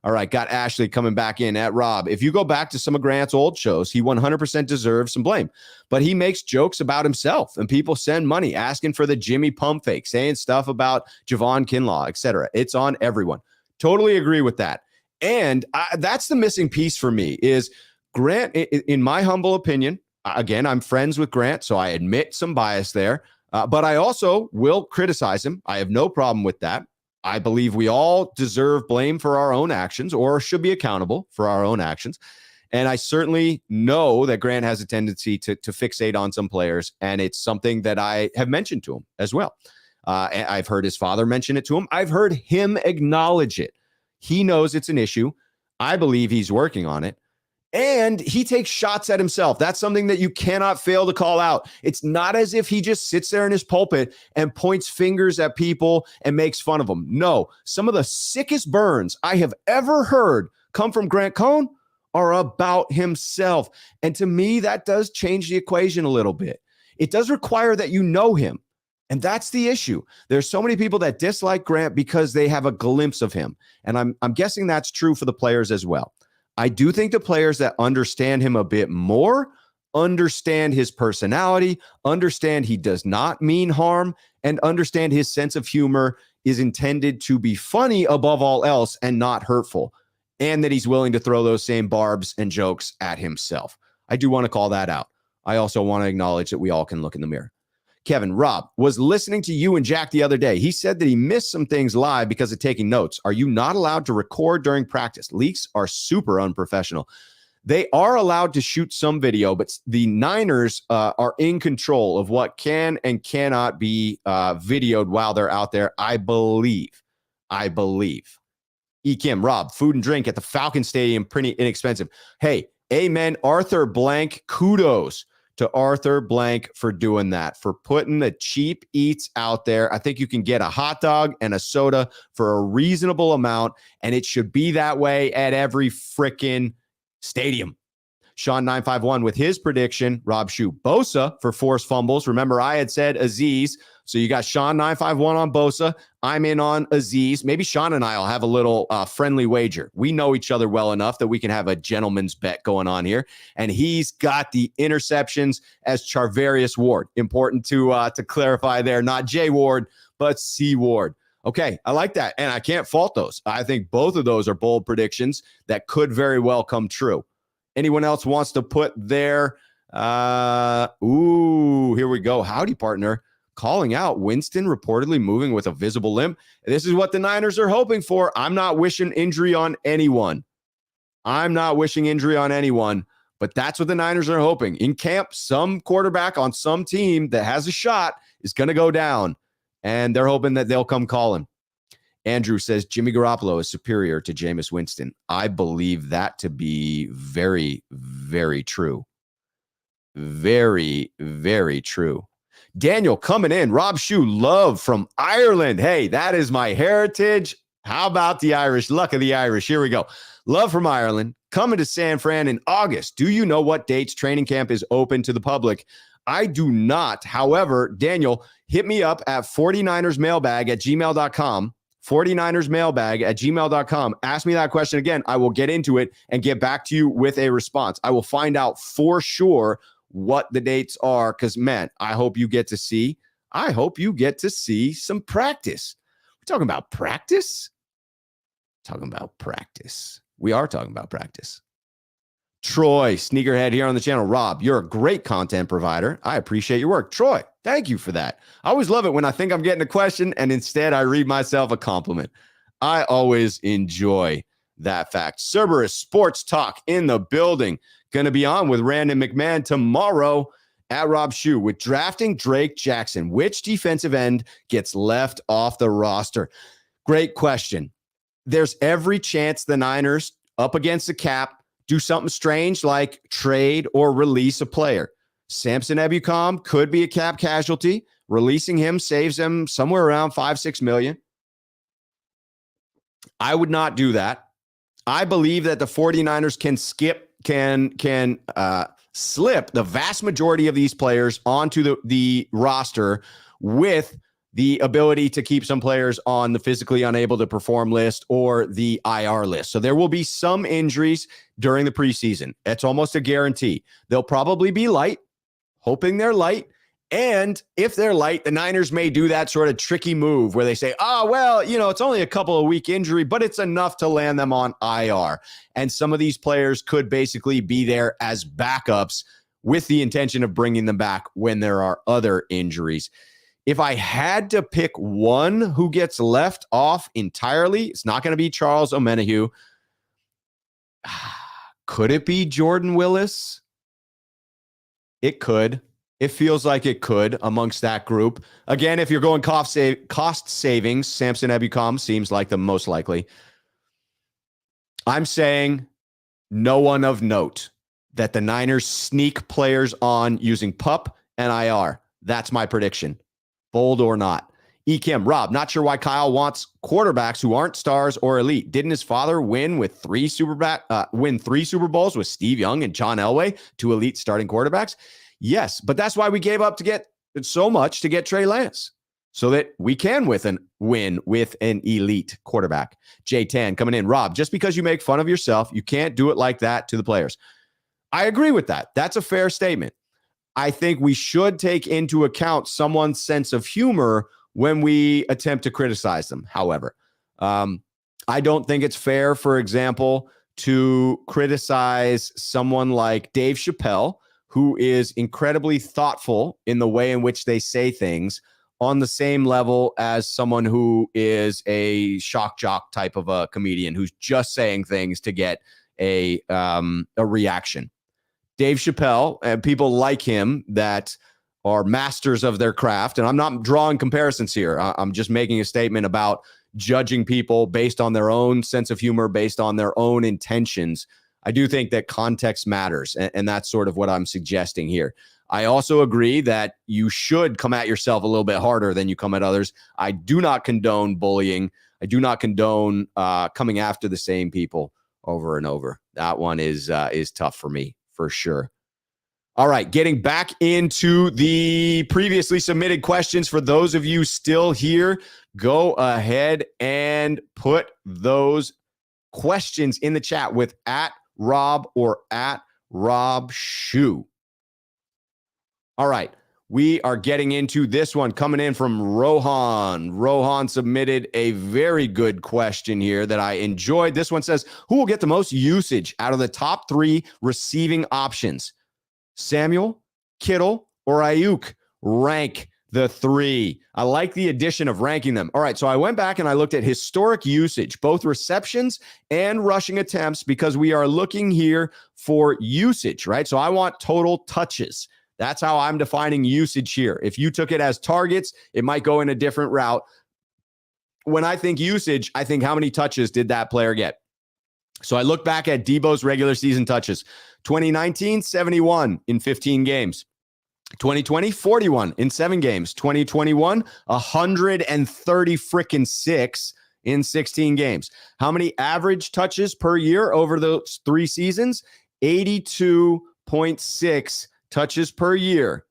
All right, got Ashley coming back in @Rob. If you go back to some of Grant's old shows, he 100% deserves some blame. But he makes jokes about himself, and people send money asking for the Jimmy Pump fake, saying stuff about Javon Kinlaw, etc. It's on everyone. Totally agree with that. And that's the missing piece for me is Grant, in my humble opinion, again, I'm friends with Grant, so I admit some bias there. But I also will criticize him. I have no problem with that. I believe we all deserve blame for our own actions or should be accountable for our own actions. And I certainly know that Grant has a tendency to fixate on some players, and it's something that I have mentioned to him as well. And I've heard his father mention it to him. I've heard him acknowledge it. He knows it's an issue. I believe he's working on it. And he takes shots at himself. That's something that you cannot fail to call out. It's not as if he just sits there in his pulpit and points fingers at people and makes fun of them. No, some of the sickest burns I have ever heard come from Grant Cohn are about himself. And to me, that does change the equation a little bit. It does require that you know him. And that's the issue. There's so many people that dislike Grant because they have a glimpse of him. And I'm guessing that's true for the players as well. I do think the players that understand him a bit more, understand his personality, understand he does not mean harm, and understand his sense of humor is intended to be funny above all else and not hurtful, and that he's willing to throw those same barbs and jokes at himself. I do want to call that out. I also want to acknowledge that we all can look in the mirror. Kevin, Rob was listening to you and Jack the other day. He said that he missed some things live because of taking notes. Are you not allowed to record during practice? Leaks are super unprofessional. They are allowed to shoot some video, but the Niners are in control of what can and cannot be videoed while they're out there. I believe. E. Kim, Rob, food and drink at the Falcon Stadium, pretty inexpensive. Hey, amen, Arthur Blank, kudos to Arthur Blank for doing that, for putting the cheap eats out there. I think you can get a hot dog and a soda for a reasonable amount, and it should be that way at every frickin' stadium. Sean 951 with his prediction, Rob Shue, Bosa for forced fumbles. Remember, I had said Aziz. So you got Sean 951 on Bosa. I'm in on Aziz. Maybe Sean and I will have a little friendly wager. We know each other well enough that we can have a gentleman's bet going on here. And he's got the interceptions as Charvarius Ward. Important to clarify there, not J Ward, but C Ward. Okay, I like that. And I can't fault those. I think both of those are bold predictions that could very well come true. Anyone else wants to put their, here we go. Howdy, partner. Calling out Winston reportedly moving with a visible limp. This is what the Niners are hoping for. I'm not wishing injury on anyone. But that's what the Niners are hoping. In camp, some quarterback on some team that has a shot is going to go down, and they're hoping that they'll come calling. Andrew says Jimmy Garoppolo is superior to Jameis Winston. I believe that to be very, very true. Very, very true. Daniel coming in. Rob Shue, love from Ireland. Hey, that is my heritage. How about the Irish? Luck of the Irish. Here we go. Love from Ireland. Coming to San Fran in August. Do you know what dates training camp is open to the public? I do not. However, Daniel, hit me up at 49ersmailbag@gmail.com. 49ersmailbag@gmail.com. Ask me that question again. I will get into it and get back to you with a response. I will find out for sure what the dates are, because, man, I hope you get to see some practice. We're talking about practice? We are talking about practice. Troy, sneakerhead here on the channel. Rob, you're a great content provider. I appreciate your work. Troy, thank you for that. I always love it when I think I'm getting a question and instead I read myself a compliment. I always enjoy that fact. Cerberus Sports Talk in the building. Going to be on with Randon McMahon tomorrow at Rob Shue with drafting Drake Jackson. Which defensive end gets left off the roster? Great question. There's every chance the Niners, up against the cap, do something strange like trade or release a player. Samson Ebukam could be a cap casualty. Releasing him saves them somewhere around $5-6 million. I would not do that. I believe that the 49ers can slip the vast majority of these players onto the roster with the ability to keep some players on the physically unable to perform list or the IR list. So there will be some injuries during the preseason. It's almost a guarantee. They'll probably be light, hoping they're light. And if they're light, the Niners may do that sort of tricky move where they say, oh, well, it's only a couple of week injury, but it's enough to land them on IR. And some of these players could basically be there as backups with the intention of bringing them back when there are other injuries. If I had to pick one who gets left off entirely, it's not going to be Charles Omenihu. Could it be Jordan Willis? It could. It feels like it could amongst that group. Again, if you're going cost savings, Samson Ebukam seems like the most likely. I'm saying no one of note that the Niners sneak players on using PUP and IR. That's my prediction. Bold or not. Ekim, Rob, not sure why Kyle wants quarterbacks who aren't stars or elite. Didn't his father win 3 Super Bowls with Steve Young and John Elway, 2 elite starting quarterbacks? Yes, but that's why we gave up to get so much to get Trey Lance, so that we can win with an elite quarterback. Jay Tan coming in. Rob, just because you make fun of yourself, you can't do it like that to the players. I agree with that. That's a fair statement. I think we should take into account someone's sense of humor when we attempt to criticize them. However, I don't think it's fair, for example, to criticize someone like Dave Chappelle, who is incredibly thoughtful in the way in which they say things, on the same level as someone who is a shock jock type of a comedian who's just saying things to get a reaction. Dave Chappelle and people like him that are masters of their craft, and I'm not drawing comparisons here. I'm just making a statement about judging people based on their own sense of humor, based on their own intentions. I do think that context matters, and that's sort of what I'm suggesting here. I also agree that you should come at yourself a little bit harder than you come at others. I do not condone bullying. I do not condone coming after the same people over and over. That one is tough for me, for sure. All right, getting back into the previously submitted questions. For those of you still here, go ahead and put those questions in the chat with @Rob or @Rob Shue. All right, we are getting into this one coming in from Rohan. Rohan submitted a very good question here that I enjoyed. This one says, who will get the most usage out of the top 3 receiving options? Samuel, Kittle, or Ayuk? Rank the 3. I like the addition of ranking them. All right, so I went back and I looked at historic usage, both receptions and rushing attempts, because we are looking here for usage, right? So I want total touches. That's how I'm defining usage here. If you took it as targets, it might go in a different route. When I think usage, I think how many touches did that player get? So I look back at Debo's regular season touches. 2019, 71 in 15 games. 2020, 41 in 7 games. 2021, 136 in 16 games. How many average touches per year over those 3 seasons? 82.6 touches per year.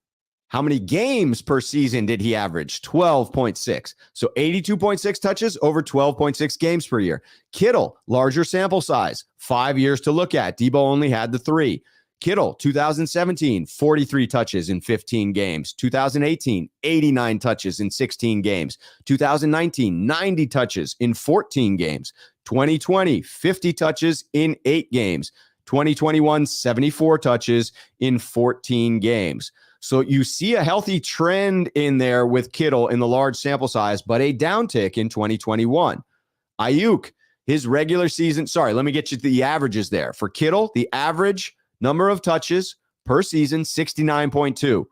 How many games per season did he average? 12.6. So 82.6 touches over 12.6 games per year. Kittle, larger sample size, 5 years to look at. Debo only had the 3. Kittle, 2017, 43 touches in 15 games. 2018, 89 touches in 16 games. 2019, 90 touches in 14 games. 2020, 50 touches in 8 games. 2021, 74 touches in 14 games. So you see a healthy trend in there with Kittle in the large sample size, but a downtick in 2021. Ayuk, His regular season, let me get you the averages there. For Kittle, the average number of touches per season, 69.2.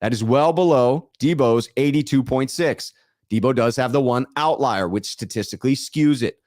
That is well below Debo's 82.6. Debo does have the one outlier, which statistically skews it.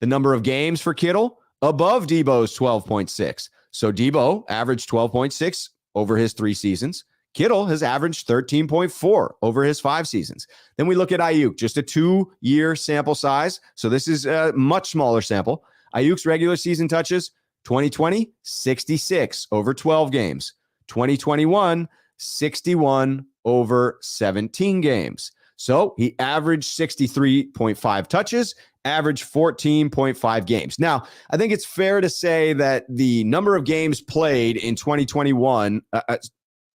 The number of games for Kittle, above Debo's 12.6. So Debo averaged 12.6 over his 3 seasons. Kittle has averaged 13.4 over his 5 seasons. Then we look at Ayuk, just a 2-year sample size. So this is a much smaller sample. Ayuk's regular season touches, 2020, 66 over 12 games. 2021, 61 over 17 games. So he averaged 63.5 touches, averaged 14.5 games. Now, I think it's fair to say that the number of games played in 2021,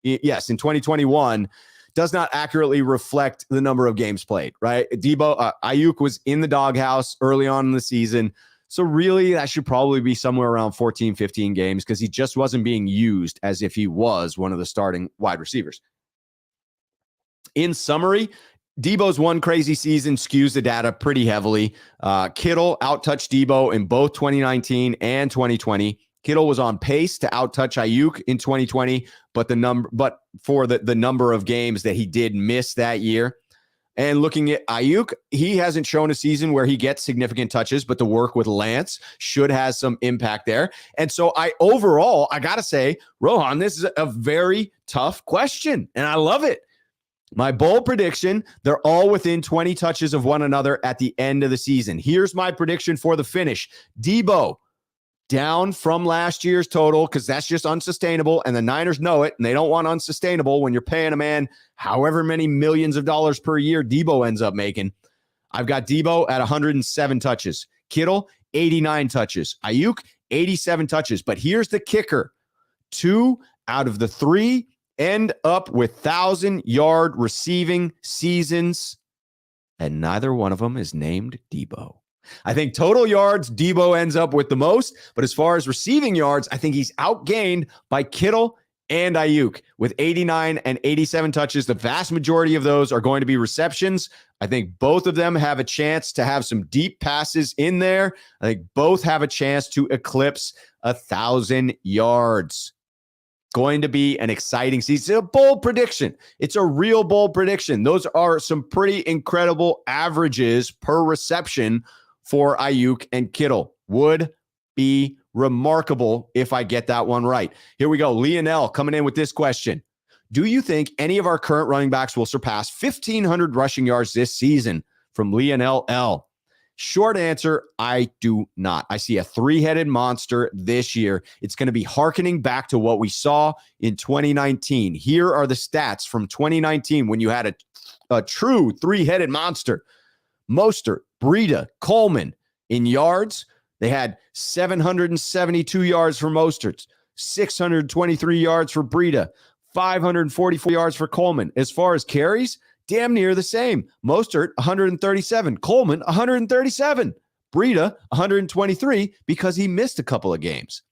in 2021, does not accurately reflect the number of games played, right? Ayuk was in the doghouse early on in the season. So really, that should probably be somewhere around 14, 15 games because he just wasn't being used as if he was one of the starting wide receivers. In summary, Debo's one crazy season skews the data pretty heavily. Kittle outtouched Debo in both 2019 and 2020. Kittle was on pace to outtouch Ayuk in 2020, but for the number of games that he did miss that year. And looking at Ayuk, he hasn't shown a season where he gets significant touches, but the work with Lance should have some impact there. And so I got to say, Rohan, this is a very tough question, and I love it. My bold prediction, they're all within 20 touches of one another at the end of the season. Here's my prediction for the finish. Debo, down from last year's total because that's just unsustainable, and the Niners know it, and they don't want unsustainable when you're paying a man however many millions of dollars per year Debo ends up making. I've got Debo at 107 touches. Kittle, 89 touches. Ayuk, 87 touches. But here's the kicker. 2 out of the 3 end up with 1,000-yard receiving seasons, and neither one of them is named Debo. I think total yards, Debo ends up with the most, but as far as receiving yards, I think he's outgained by Kittle and Ayuk with 89 and 87 touches. The vast majority of those are going to be receptions. I think both of them have a chance to have some deep passes in there. I think both have a chance to eclipse 1,000 yards. Going to be an exciting season. It's a bold prediction. It's a real bold prediction. Those are some pretty incredible averages per reception for Ayuk and Kittle. Would be remarkable if I get that one right. Here we go. Lionel coming in with this question. Do you think any of our current running backs will surpass 1,500 rushing yards this season? From Lionel L. Short answer, I do not. I see a 3-headed monster this year. It's going to be hearkening back to what we saw in 2019. Here are the stats from 2019 when you had a true 3-headed monster. Mostert, Breida, Coleman. In yards, they had 772 yards for Mostert, 623 yards for Breida, 544 yards for Coleman. As far as carries, damn near the same. Mostert, 137. Coleman, 137. Breida, 123 because he missed a couple of games.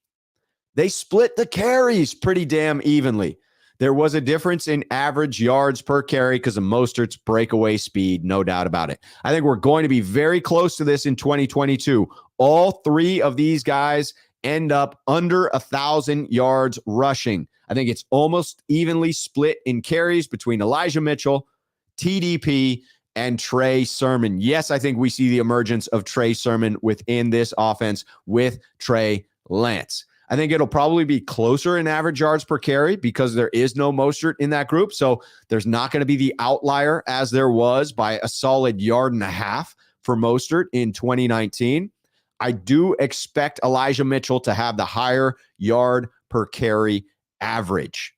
They split the carries pretty damn evenly. There was a difference in average yards per carry because of Mostert's breakaway speed, no doubt about it. I think we're going to be very close to this in 2022. All 3 of these guys end up under 1,000 yards rushing. I think it's almost evenly split in carries between Elijah Mitchell, TDP, and Trey Sermon. Yes, I think we see the emergence of Trey Sermon within this offense with Trey Lance. I think it'll probably be closer in average yards per carry because there is no Mostert in that group. So there's not going to be the outlier as there was by a solid 1.5 yards for Mostert in 2019. I do expect Elijah Mitchell to have the higher yard per carry average.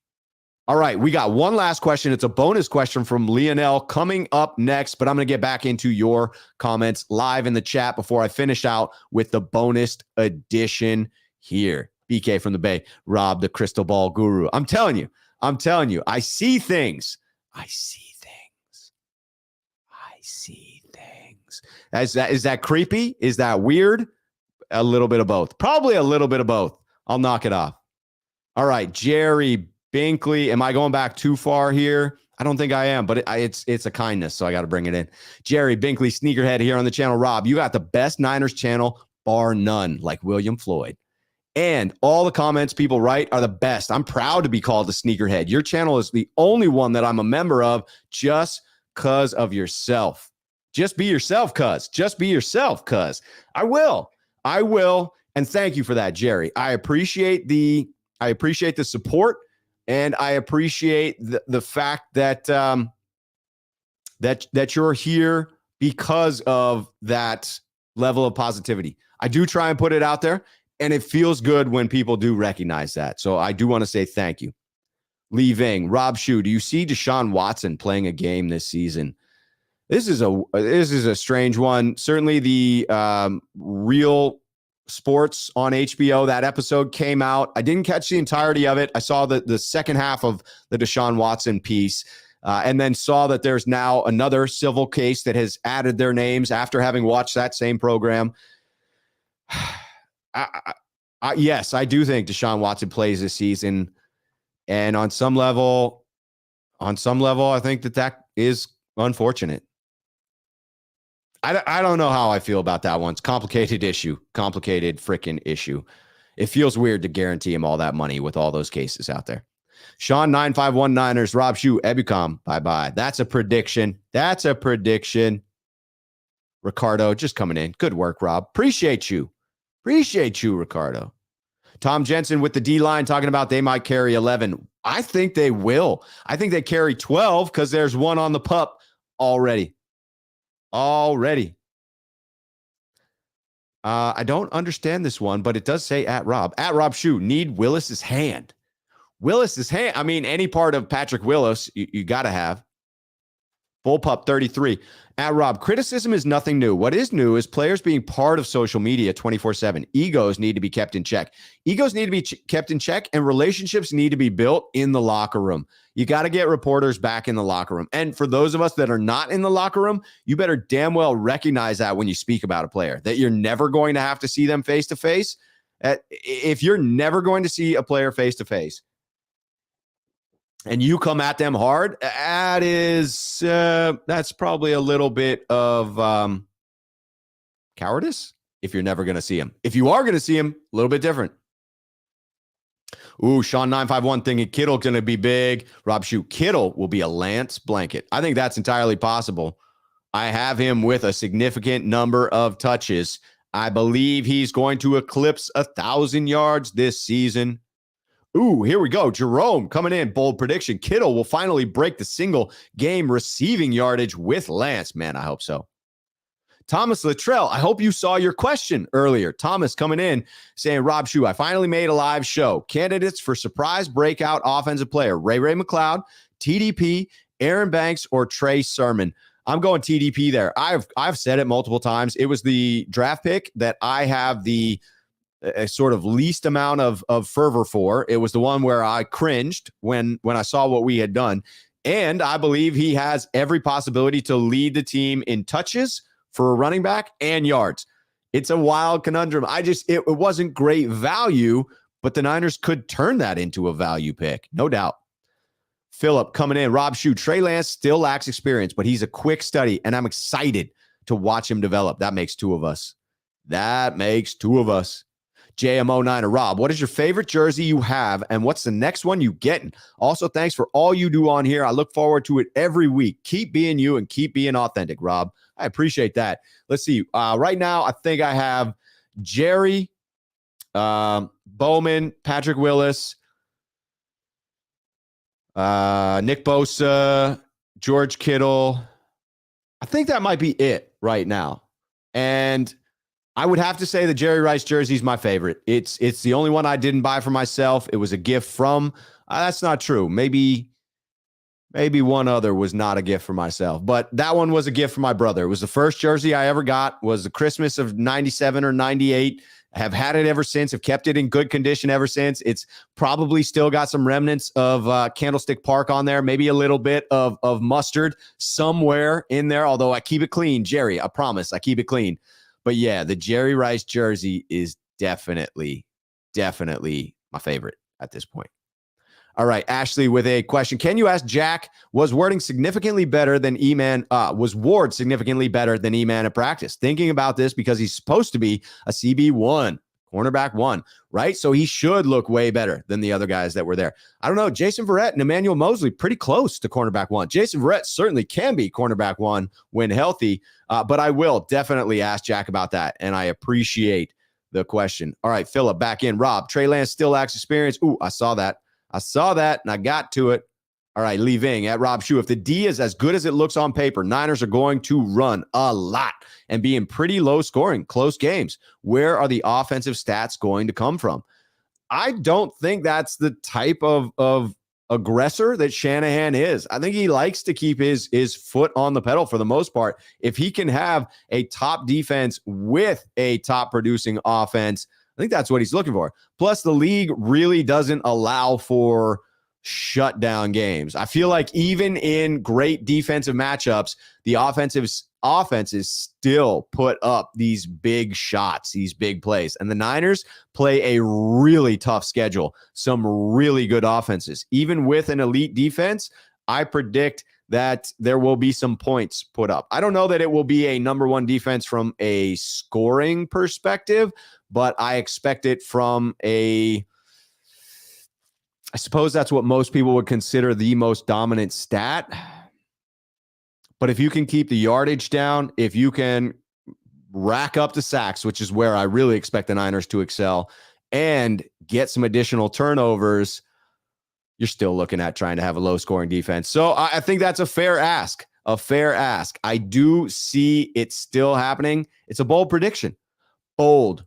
All right, we got one last question. It's a bonus question from Lionel coming up next, but I'm going to get back into your comments live in the chat before I finish out with the bonus edition here. BK from the Bay, Rob, the crystal ball guru. I'm telling you, I see things. Is that creepy? Is that weird? A little bit of both. Probably a little bit of both. I'll knock it off. All right, Jerry Binkley. Am I going back too far here? I don't think I am, but it's a kindness, so I got to bring it in. Jerry Binkley, Sneakerhead here on the channel. Rob, you got the best Niners channel, bar none, like William Floyd. And all the comments people write are the best. I'm proud to be called a Sneakerhead. Your channel is the only one that I'm a member of just because of yourself. Just be yourself, cuz. Just be yourself, cuz. I will. And thank you for that, Jerry. I appreciate the support, and I appreciate the fact that that you're here because of that level of positivity. I do try and put it out there, and it feels good when people do recognize that. So I do want to say thank you. Lee Ving, Rob Shu, do you see Deshaun Watson playing a game this season? This is a strange one. Certainly the Real Sports on HBO, that episode came out. I didn't catch the entirety of it. I saw the second half of the Deshaun Watson piece, and then saw that there's now another civil case that has added their names after having watched that same program. Yes, I do think Deshaun Watson plays this season. And on some level, I think that is unfortunate. I don't know how I feel about that one. It's complicated freaking issue. It feels weird to guarantee him all that money with all those cases out there. Sean 951 Niners, Rob Shu, Ebucom, bye-bye. That's a prediction. Ricardo, just coming in. Good work, Rob. Appreciate you, Ricardo. Tom Jensen with the D-line talking about they might carry 11. I think they will. I think they carry 12 because there's one on the pup already. I don't understand this one, but it does say at Rob Shu, need Willis's hand. I mean, any part of Patrick Willis, you got to have. Bullpup 33. At Rob, criticism is nothing new. What is new is players being part of social media 24/7. Egos need to be kept in check. Kept in check, and relationships need to be built in the locker room. You got to get reporters back in the locker room. And for those of us that are not in the locker room, you better damn well recognize that when you speak about a player, that you're never going to have to see them face to face. If you're never going to see a player face to face, and you come at them hard, that's probably a little bit of cowardice if you're never going to see him. If you are going to see him, a little bit different. Ooh, Sean 951 thinking Kittle's going to be big. Rob Shu, Kittle will be a Lance Blanket. I think that's entirely possible. I have him with a significant number of touches. I believe he's going to eclipse 1,000 yards this season. Ooh, here we go. Jerome coming in. Bold prediction. Kittle will finally break the single game receiving yardage with Lance. Man, I hope so. Thomas Luttrell, I hope you saw your question earlier. Thomas coming in saying, Rob Shu, I finally made a live show. Candidates for surprise breakout offensive player, Ray McLeod, TDP, Aaron Banks, or Trey Sermon. I'm going TDP there. I've said it multiple times. It was the draft pick that I have the sort of least amount of fervor for. It was the one where I cringed when I saw what we had done. And I believe he has every possibility to lead the team in touches for a running back and yards. It's a wild conundrum. It wasn't great value, but the Niners could turn that into a value pick. No doubt. Philip coming in. Rob Shu, Trey Lance still lacks experience, but he's a quick study, and I'm excited to watch him develop. That makes two of us. JMO9 Rob, what is your favorite jersey you have, and what's the next one you getting? Also, thanks for all you do on here. I look forward to it every week. Keep being you and keep being authentic, Rob. I appreciate that. Let's see. Right now, I think I have Jerry, Bowman, Patrick Willis, Nick Bosa, George Kittle. I think that might be it right now. And I would have to say the Jerry Rice jersey is my favorite. It's the only one I didn't buy for myself. It was a gift from. That's not true. Maybe one other was not a gift for myself, but that one was a gift for my brother. It was the first jersey I ever got. Was the Christmas of 97 or 98. I have had it ever since. I've kept it in good condition ever since. It's probably still got some remnants of Candlestick Park on there. Maybe a little bit of mustard somewhere in there. Although I keep it clean, Jerry. I promise I keep it clean. But yeah, the Jerry Rice jersey is definitely my favorite at this point. All right, Ashley with a question. Can you ask Jack, was Ward significantly better than E-Man at practice? Thinking about this because he's supposed to be a CB1, cornerback 1, right? So he should look way better than the other guys that were there. I don't know. Jason Verrett and Emmanuel Mosley, pretty close to cornerback 1. Jason Verrett certainly can be cornerback 1 when healthy, but I will definitely ask Jack about that, and I appreciate the question. All right, Philip, back in. Rob, Trey Lance still lacks experience. Ooh, I saw that, and I got to it. All right, Lee Ving at Rob Shu. If the D is as good as it looks on paper, Niners are going to run a lot and be in pretty low scoring, close games. Where are the offensive stats going to come from? I don't think that's the type of aggressor that Shanahan is. I think he likes to keep his foot on the pedal for the most part. If he can have a top defense with a top producing offense, I think that's what he's looking for. Plus, the league really doesn't allow for shutdown games. I feel like even in great defensive matchups, the offenses still put up these big shots, these big plays. And the Niners play a really tough schedule, some really good offenses. Even with an elite defense, I predict that there will be some points put up. I don't know that it will be a number 1 defense from a scoring perspective, but I expect it from I suppose that's what most people would consider the most dominant stat. But if you can keep the yardage down, if you can rack up the sacks, which is where I really expect the Niners to excel, and get some additional turnovers, you're still looking at trying to have a low-scoring defense. So I think that's a fair ask. I do see it still happening. It's a bold prediction. Rohan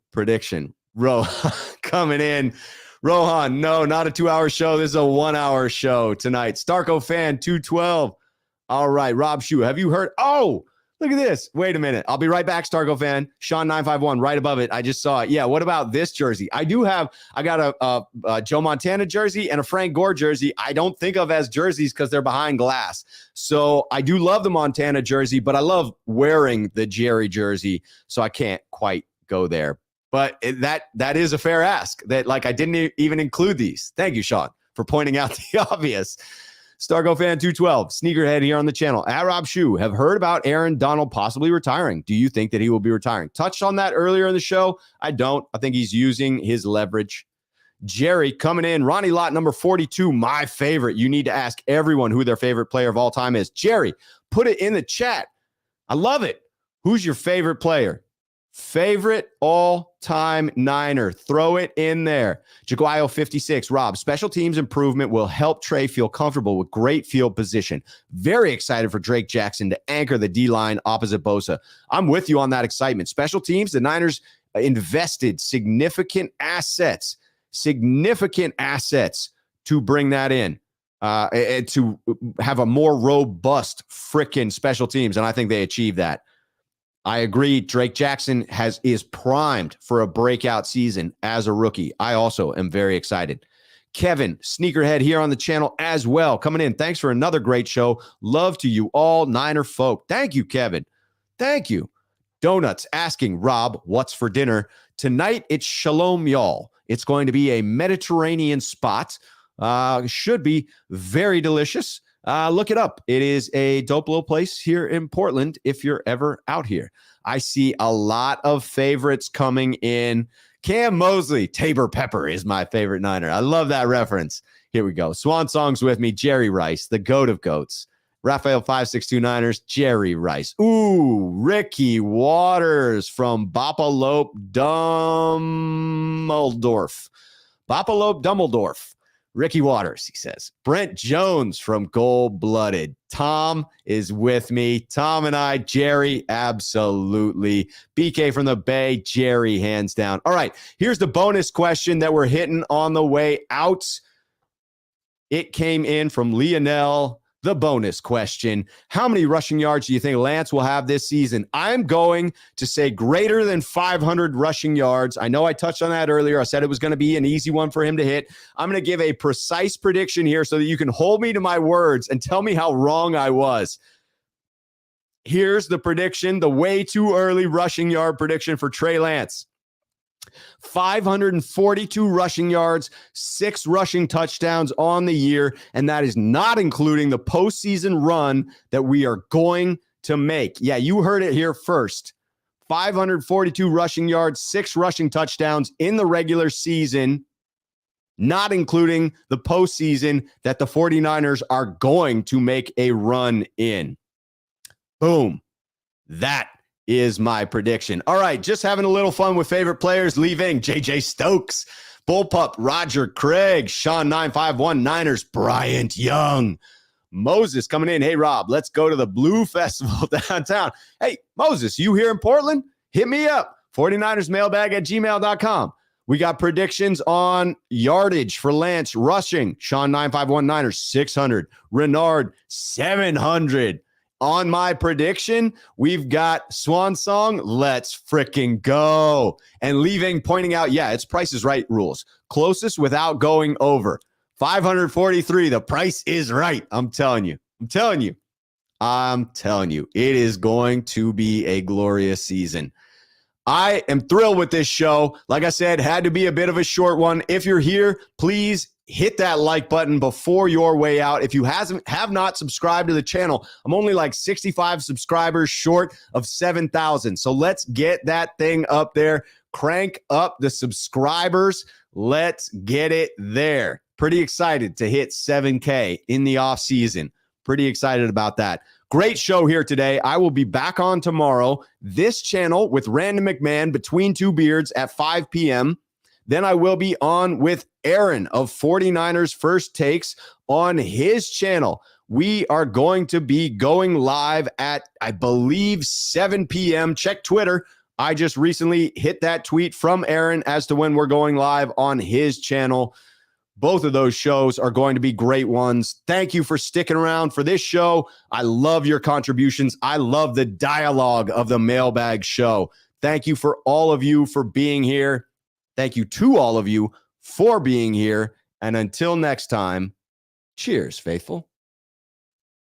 coming in. Rohan, no, not a 2-hour show. This is a 1-hour show tonight. Starco fan 212. All right, Rob Shu, have you heard? Oh, look at this. Wait a minute. I'll be right back, Starco fan. Sean 951 right above it. I just saw it. Yeah, what about this jersey? I got a Joe Montana jersey and a Frank Gore jersey. I don't think of as jerseys because they're behind glass. So I do love the Montana jersey, but I love wearing the Jerry jersey, so I can't quite go there. But that is a fair ask. That I didn't even include these. Thank you, Sean, for pointing out the obvious. Stargo fan 212, sneakerhead here on the channel. At Rob Shu, have heard about Aaron Donald possibly retiring. Do you think that he will be retiring? Touched on that earlier in the show. I don't. I think he's using his leverage. Jerry coming in. Ronnie Lott, number 42, my favorite. You need to ask everyone who their favorite player of all time is. Jerry, put it in the chat. I love it. Who's your favorite player? Favorite all-time Niner. Throw it in there. Jaguayo 56. Rob, special teams improvement will help Trey feel comfortable with great field position. Very excited for Drake Jackson to anchor the D-line opposite Bosa. I'm with you on that excitement. Special teams, the Niners invested significant assets to bring that in, to have a more robust frickin' special teams, and I think they achieved that. I agree. Drake Jackson is primed for a breakout season as a rookie. I also am very excited. Kevin, sneakerhead here on the channel as well. Coming in. Thanks for another great show. Love to you all, Niner folk. Thank you, Kevin. Thank you. Donuts asking Rob, what's for dinner? Tonight, it's Shalom Y'all. It's going to be a Mediterranean spot. Should be very delicious. Look it up. It is a dope little place here in Portland if you're ever out here. I see a lot of favorites coming in. Cam Mosley, Tabor Pepper is my favorite Niner. I love that reference. Here we go. Swan Songs with me, Jerry Rice, the GOAT of GOATs. Raphael 562 Niners, Jerry Rice. Ooh, Ricky Waters from Bapalope, Dumbledorf. Ricky Waters, he says. Brent Jones from Gold Blooded. Tom is with me. Tom and I, Jerry, absolutely. BK from the Bay, Jerry, hands down. All right, here's the bonus question that we're hitting on the way out. It came in from Lionel. The bonus question. How many rushing yards do you think Lance will have this season? I'm going to say greater than 500 rushing yards. I know I touched on that earlier. I said it was going to be an easy one for him to hit. I'm going to give a precise prediction here so that you can hold me to my words and tell me how wrong I was. Here's the prediction, the way too early rushing yard prediction for Trey Lance. 542 rushing yards, 6 rushing touchdowns on the year, and that is not including the postseason run that we are going to make. Yeah, you heard it here first. 542 rushing yards, 6 rushing touchdowns in the regular season, not including the postseason that the 49ers are going to make a run in. Boom. That is my prediction. All right, just having a little fun with favorite players leaving. JJ Stokes, Bullpup, Roger Craig, Sean 951 Niners, Bryant Young, Moses coming in. Hey, Rob, let's go to the Blue Festival downtown. Hey, Moses, you here in Portland? Hit me up. 49ers mailbag at gmail.com. We got predictions on yardage for Lance rushing. Sean 951 Niners, 600. Renard, 700. On my prediction, we've got Swan Song, let's freaking go. And leaving, pointing out, yeah, it's Price is Right rules. Closest without going over. 543, the price is right. I'm telling you. It is going to be a glorious season. I am thrilled with this show. Like I said, had to be a bit of a short one. If you're here, please hit that like button before your way out. If you have not subscribed to the channel, I'm only like 65 subscribers short of 7,000. So let's get that thing up there. Crank up the subscribers. Let's get it there. Pretty excited to hit 7K in the off season. Pretty excited about that. Great show here today. I will be back on tomorrow, this channel with Random McMahon between two beards at 5 p.m. Then I will be on with Aaron of 49ers First Takes on his channel. We are going to be going live at, I believe, 7 p.m. Check Twitter. I just recently hit that tweet from Aaron as to when we're going live on his channel. Both of those shows are going to be great ones. Thank you for sticking around for this show. I love your contributions. I love the dialogue of the Mailbag show. Thank you for all of you for being here. Thank you to all of you for being here. And until next time, cheers, faithful.